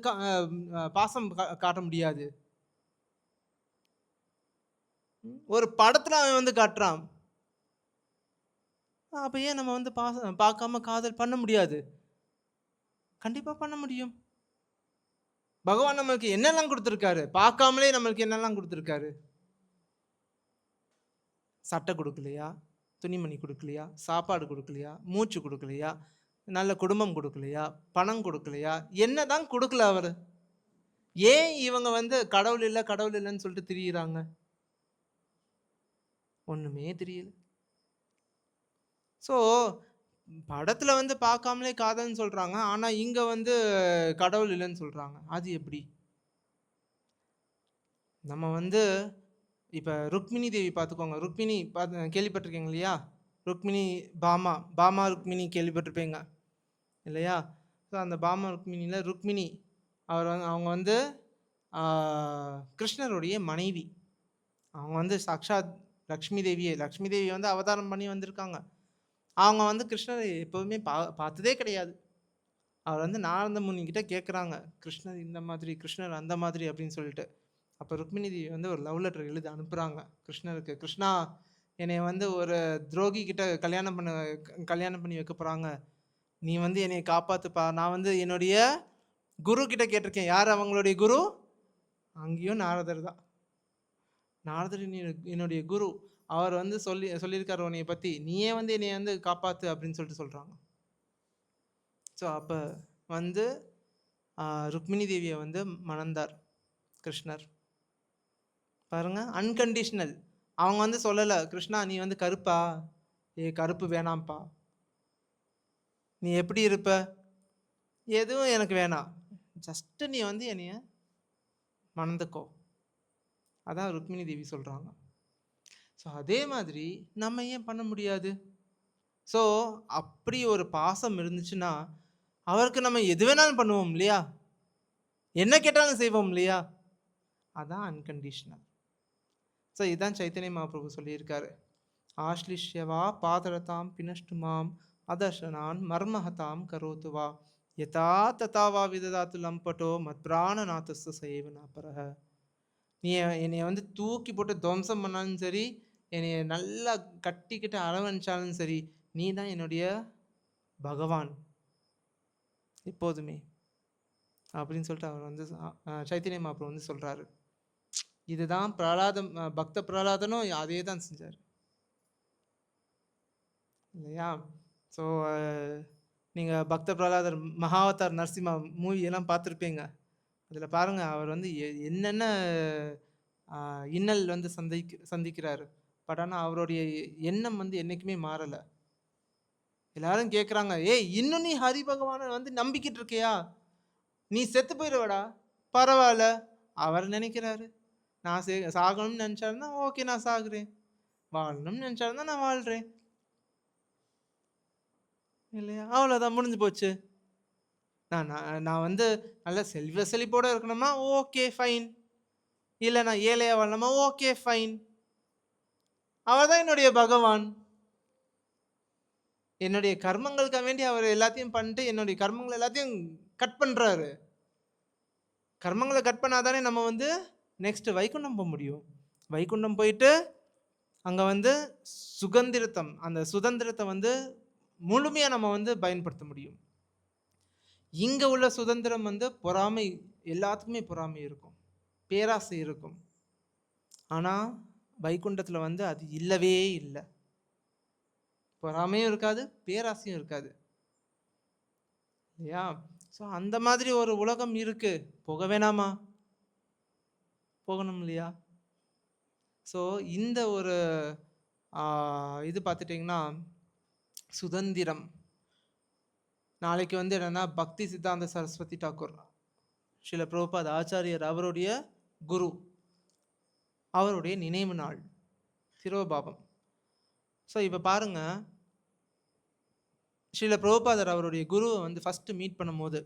பாசம் காட்ட முடியாது? ஒரு படத்துல அவன் வந்து காட்டுறான், அப்ப ஏன் நம்ம வந்து பார்க்காம காதல் பண்ண முடியாது? கண்டிப்பா பண்ண முடியும். பகவான் நம்மளுக்கு என்னெல்லாம் கொடுத்திருக்காரு? பார்க்காமலே நம்மளுக்கு என்னெல்லாம் கொடுத்திருக்காரு? சட்டை குடுக்கலையா? துணிமணி குடுக்கலையா? சாப்பாடு குடுக்கலையா? மூச்சு குடுக்கலையா? நல்ல குடும்பம் குடுக்கலையா? பணம் குடுக்கலையா? என்னதான் குடுக்கல அவரு? ஏன் இவங்க வந்து கடவுள் இல்ல, கடவுள் இல்லன்னு சொல்லிட்டு திரியிறாங்க? ஒண்ணுமே தெரியல. ஸோ, படத்துல வந்து பார்க்காமலே காதல்ன்னு சொல்றாங்க. ஆனா, இங்க வந்து கடவுள் இல்லன்னு சொல்றாங்க. அது எப்படி? நம்ம வந்து இப்ப ருக்மிணி தேவி பார்த்துக்கோங்க. ருக்மிணி கேள்விப்பட்டிருக்கீங்க இல்லையா? ருக்மிணி பாமா, பாமா ருக்மிணி கேள்விப்பட்டிருப்பீங்க இல்லையா? ஸோ அந்த பாமா ருக்மிணியில ருக்மிணி அவங்க வந்து ஆ, கிருஷ்ணருடைய மனைவி. அவங்க வந்து சாக்ஷாத் லக்ஷ்மி தேவி வந்து அவதாரம் பண்ணி வந்திருக்காங்க. அவங்க வந்து கிருஷ்ணரை எப்பவுமே பார்த்ததே கிடையாது. அவர் வந்து நாரத முனி கிட்ட கேட்குறாங்க. கிருஷ்ணர் இந்த மாதிரி, கிருஷ்ணர் அந்த மாதிரி அப்படின்னு சொல்லிட்டு. அப்போ ருக்மிணி தேவி வந்து ஒரு லவ் லெட்டர் எழுதி அனுப்புறாங்க கிருஷ்ணருக்கு. கிருஷ்ணா, என்னைய வந்து ஒரு துரோகி கிட்ட கல்யாணம் பண்ணி வைக்க போறாங்க. நீ வந்து என்னைய காப்பாத்துப்பா. நான் வந்து என்னுடைய குரு கிட்ட கேட்டிருக்கேன். யார் அவங்களுடைய குரு? அங்கேயும் நாரதர் தான். நாரதர் என்னுடைய குரு. அவர் வந்து சொல்லியிருக்காரு உன்னைய பத்தி. நீயே வந்து என்னைய வந்து காப்பாத்து அப்படின்னு சொல்லிட்டு சொல்றாங்க. ஸோ அப்போ வந்து ருக்மிணி தேவியை வந்து மணந்தார் கிருஷ்ணர். பாருங்க, அன்கண்டிஷனல். அவங்க வந்து சொல்லலை, கிருஷ்ணா நீ வந்து கருப்பா, கருப்பு வேணாம்ப்பா, நீ எப்படி இருப்ப, எதுவும் எனக்கு வேணாம், ஜஸ்ட் நீ வந்து என்னைய மணந்துக்கோ. அதான் ருக்மிணி தேவி சொல்றாங்க. ஸோ அதே மாதிரி நம்ம ஏன் பண்ண முடியாது? ஸோ அப்படி ஒரு பாசம் இருந்துச்சுன்னா அவருக்கு நம்ம எது வேணாலும் பண்ணுவோம் இல்லையா? என்ன கேட்டாலும் செய்வோம் இல்லையா? அதான் அன்கண்டிஷனல். ஸோ இதுதான் சைத்தன்ய மகாபிரபு சொல்லியிருக்காரு. ஆஷ்லிஷ்யவா பாதரதாம் பினஷ்டுமாம் அதர்ஷனான் மர்மஹதாம் கரோத்துவா யதா ததாவா விததாத்து லம்பட்டோ மத் பிராணநாதஸ்து சேவனாபரக. நீ என்னைய வந்து தூக்கி போட்டு துவம்சம் பண்ணாலும் சரி, என்னைய நல்லா கட்டிக்கிட்டு அரவணைச்சாலும் சரி, நீ தான் என்னுடைய பகவான் எப்போதுமே அப்படின்னு சொல்லிட்டு அவர் வந்து சைத்தன்ய மகாபிரபு வந்து சொல்றாரு. இதுதான் பக்த பிரகலாதனும் அதே தான் செஞ்சார் இல்லையா? ஸோ நீங்கள் பக்த பிரகலாதர் மகாவதார் நரசிம்மா மூவி எல்லாம் பார்த்துருப்பீங்க. அதில் பாருங்கள், அவர் வந்து என்னென்ன இன்னல் வந்து சந்திக்கிறாரு. பட் ஆனால் அவருடைய எண்ணம் வந்து என்றைக்குமே மாறலை. எல்லாரும் கேட்குறாங்க, ஏய் இன்னும் நீ ஹரி பகவானை வந்து நம்பிக்கிட்டு இருக்கியா? நீ செத்து போயிடுவடா. பரவாயில்ல, அவர் நினைக்கிறாரு. நான் சாகணும்னு நினச்சாருன்னா ஓகே நான் சாகுறேன், வாழணும்னு நினச்சாருன்னா நான் வாழ்கிறேன் இல்லையா? அவ்வளோதான், முடிஞ்சு போச்சு. நான் வந்து நல்ல செல்வ செழிப்போடு இருக்கணுமா? Okay fine. இல்லை நான் ஏழையாக வாழணுமா? Okay fine. அவர் தான் என்னுடைய பகவான். என்னுடைய கர்மங்களுக்காக வேண்டி அவர் எல்லாத்தையும் பண்ணிட்டு என்னுடைய கர்மங்கள் எல்லாத்தையும் கட் பண்ணுறாரு. கர்மங்களை கட் பண்ணாதானே நம்ம வந்து நெக்ஸ்ட் வைகுண்டம் போக முடியும். வைகுண்டம் போயிட்டு அங்கே வந்து அந்த சுதந்திரத்தை வந்து முழுமையாக நம்ம வந்து பயன்படுத்த முடியும். இங்கே உள்ள சுதந்திரம் வந்து பொறாமை, எல்லாத்துக்குமே பொறாமை இருக்கும், பேராசை இருக்கும். ஆனால் வைகுண்டத்தில் வந்து அது இல்லவே இல்லை. பொறாமையும் இருக்காது, பேராசையும் இருக்காது இல்லையா? ஸோ அந்த மாதிரி ஒரு உலகம் இருக்கு. போக வேணாமா? போகணும் இல்லையா? ஸோ இந்த ஒரு இது பார்த்துட்டிங்கன்னா சுதந்திரம். நாளைக்கு வந்து என்னென்னா பக்தி சித்தாந்த சரஸ்வதி தாக்கூர், ஸ்ரீல பிரபுபாத் ஆச்சாரியர் அவருடைய குரு, அவருடைய நினைவு நாள் திரோபாபம். ஸோ இப்போ பாருங்க, ஸ்ரீல பிரபுபாதர் அவருடைய குருவை வந்து ஃபஸ்ட்டு மீட் பண்ணும்போது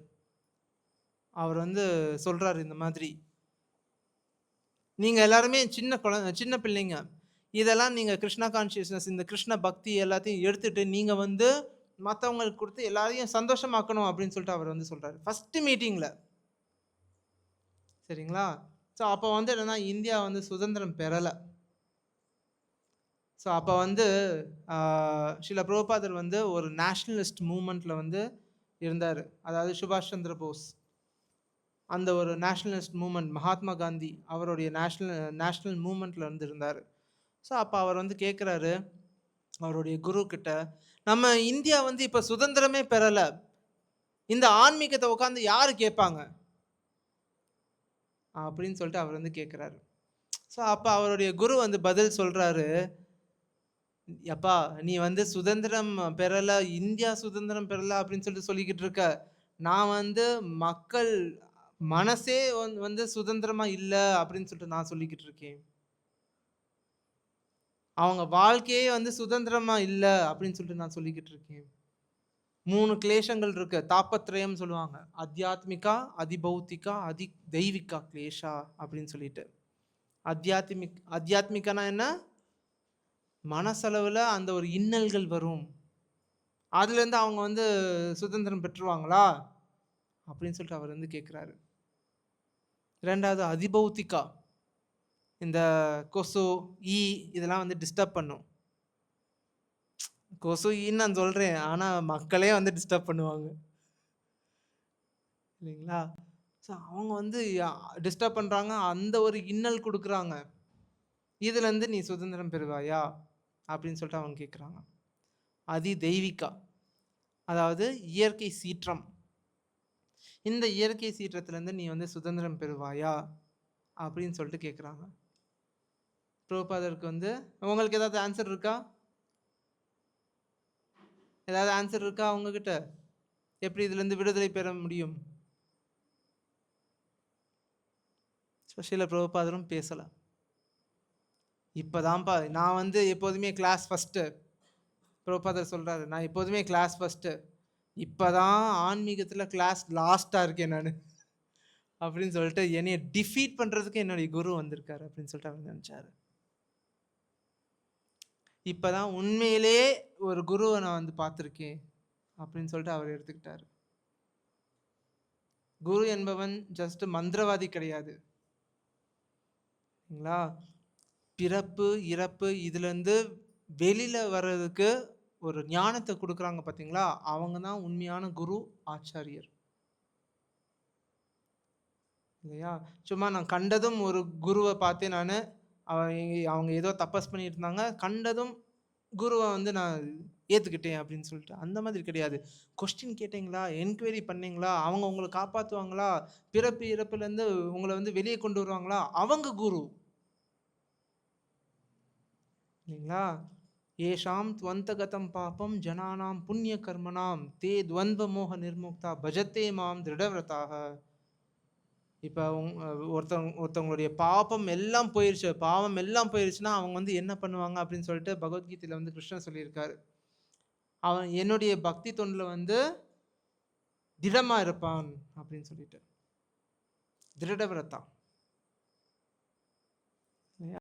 அவர் வந்து சொல்கிறார், இந்த மாதிரி நீங்கள் எல்லாருமே சின்ன பிள்ளைங்க, இதெல்லாம் நீங்கள் கிருஷ்ணா கான்ஷியஸ்னஸ், இந்த கிருஷ்ண பக்தி எல்லாத்தையும் எடுத்துகிட்டு நீங்கள் வந்து மற்றவங்களுக்கு கொடுத்து எல்லாரையும் சந்தோஷமாக்கணும் அப்படின்னு சொல்லிட்டு அவர் வந்து சொல்கிறார் ஃபஸ்ட்டு மீட்டிங்கில். சரிங்களா? ஸோ அப்போ வந்து என்னென்னா இந்தியா வந்து சுதந்திரம் பெறலை. ஸோ அப்போ வந்து ஸ்ரீல பிரபுபாதர் வந்து ஒரு நேஷ்னலிஸ்ட் மூமெண்ட்டில் வந்து இருந்தார். அதாவது சுபாஷ் சந்திர போஸ், அந்த ஒரு நேஷனலிஸ்ட் மூமெண்ட், மகாத்மா காந்தி அவருடைய நேஷனல் மூமெண்ட்ல வந்து இருந்தார். ஸோ அப்போ அவர் வந்து கேட்குறாரு அவருடைய குரு கிட்ட, நம்ம இந்தியா வந்து இப்போ சுதந்திரமே பெறலை, இந்த ஆன்மீகத்தை உட்காந்து யாரு கேட்பாங்க அப்படின்னு சொல்லிட்டு அவர் வந்து கேட்குறாரு. ஸோ அப்போ அவருடைய குரு வந்து பதில் சொல்றாரு, எப்பா நீ வந்து சுதந்திரம் பெறல, இந்தியா சுதந்திரம் பெறல அப்படின்னு சொல்லிட்டு சொல்லிக்கிட்டு இருக்க. நான் வந்து மக்கள் மனசே வந்து சுதந்திரமா இல்ல அப்படின்னு சொல்லிட்டு நான் சொல்லிக்கிட்டு இருக்கேன். அவங்க வாழ்க்கையே வந்து சுதந்திரமா இல்ல அப்படின்னு சொல்லிட்டு நான் சொல்லிக்கிட்டு இருக்கேன். 3 கிளேஷங்கள் இருக்கு. தாபத்ரயம் சொல்லுவாங்க. அத்தியாத்மிகா, அதிபௌத்திகா, தெய்வீகா கிளேஷா அப்படின்னு சொல்லிட்டு. அத்தியாத்மிகனா என்ன? மனசளவுல அந்த ஒரு இன்னல்கள் வரும். அதுலேருந்து அவங்க வந்து சுதந்திரம் பெற்றுருவாங்களா? அப்படின்னு சொல்லிட்டு அவர் வந்து கேட்குறாரு. 2வது அதிபௌத்திகா. இந்த கொசு, ஈ இதெல்லாம் வந்து டிஸ்டர்ப் பண்ணும். கொசு, ஈன்னு நான் சொல்றேன். ஆனா மக்களே வந்து டிஸ்டர்ப் பண்ணுவாங்க. இல்லைங்களா? ஸோ அவங்க வந்து டிஸ்டர்ப் பண்றாங்க. அந்த ஒரு இன்னல் குடுக்குறாங்க. இதுலேருந்து நீ சுதந்திரம் பெறுவாயா? அப்படின்னு சொல்லிட்டு அவங்க கேட்குறாங்க. தெய்வீகா. அதாவது இயற்கை சீற்றம். இந்த இயற்கை சீற்றத்திலேருந்து நீ வந்து சுதந்திரம் பெறுவாயா? அப்படின்னு சொல்லிட்டு கேட்குறாங்க. பிரபுபாதருக்கு வந்து உங்களுக்கு ஏதாவது ஆன்சர் இருக்கா? ஏதாவது ஆன்சர் இருக்கா உங்ககிட்ட? எப்படி இதுலேருந்து விடுதலை பெற முடியும்? ஸ்பெஷல பிரபுபாதரும் பேசல. இப்போதான்ப்பா நான் வந்து எப்போதுமே கிளாஸ் ஃபஸ்ட்டு. பிரபுபாதர் சொல்றாரு, நான் எப்போதுமே கிளாஸ் ஃபஸ்ட்டு. இப்போதான் ஆன்மீகத்தில் கிளாஸ் லாஸ்ட்டாக இருக்கேன் நான் அப்படின்னு சொல்லிட்டு என்னைய டிஃபீட் பண்ணுறதுக்கு என்னுடைய குரு வந்திருக்காரு அப்படின்னு சொல்லிட்டு அவர் நினச்சாரு. இப்போதான் உண்மையிலேயே ஒரு குருவை நான் வந்து பார்த்துருக்கேன் அப்படின்னு சொல்லிட்டு அவர் எடுத்துக்கிட்டாரு. குரு என்பவன் ஜஸ்ட் மந்திரவாதி கிடையாது. சரிங்களா? பிறப்பு இறப்பு இதுலேருந்து வெளியில வர்றதுக்கு ஒரு ஞானத்தை கொடுக்குறாங்க பார்த்தீங்களா, அவங்க தான் உண்மையான குரு, ஆச்சாரியர். இல்லையா? சும்மா நான் கண்டதும் ஒரு குருவை பார்த்தேன் நான், அவங்க ஏதோ தபஸ் பண்ணிட்டு இருந்தாங்க, கண்டதும் குருவை வந்து நான் ஏற்றுக்கிட்டேன் அப்படின்னு சொல்லிட்டு அந்த மாதிரி கிடையாது. கொஸ்டின் கேட்டிங்களா, என்கொயரி பண்ணீங்களா, அவங்க உங்களை காப்பாற்றுவாங்களா, பிறப்பு இறப்புலேருந்து உங்களை வந்து வெளியே கொண்டு வருவாங்களா, அவங்க குரு. இல்லைங்களா? ஏஷாம் துவந்தகதம் பாபம் ஜனானாம் புண்ணிய கர்மனாம் தே துவந்த மோக நிர்முக்தா பஜத்தே மாம் திருடவிரதாக. இப்போ ஒருத்தவங்களுடைய பாவம் எல்லாம் போயிருச்சுன்னா அவங்க வந்து என்ன பண்ணுவாங்க அப்படின்னு சொல்லிட்டு பகவத்கீதையில் வந்து கிருஷ்ணன் சொல்லியிருக்காரு. அவன் என்னுடைய பக்தி தொண்டில் வந்து திடமாக இருப்பான் அப்படின்னு சொல்லிட்டு. திருடவிரதா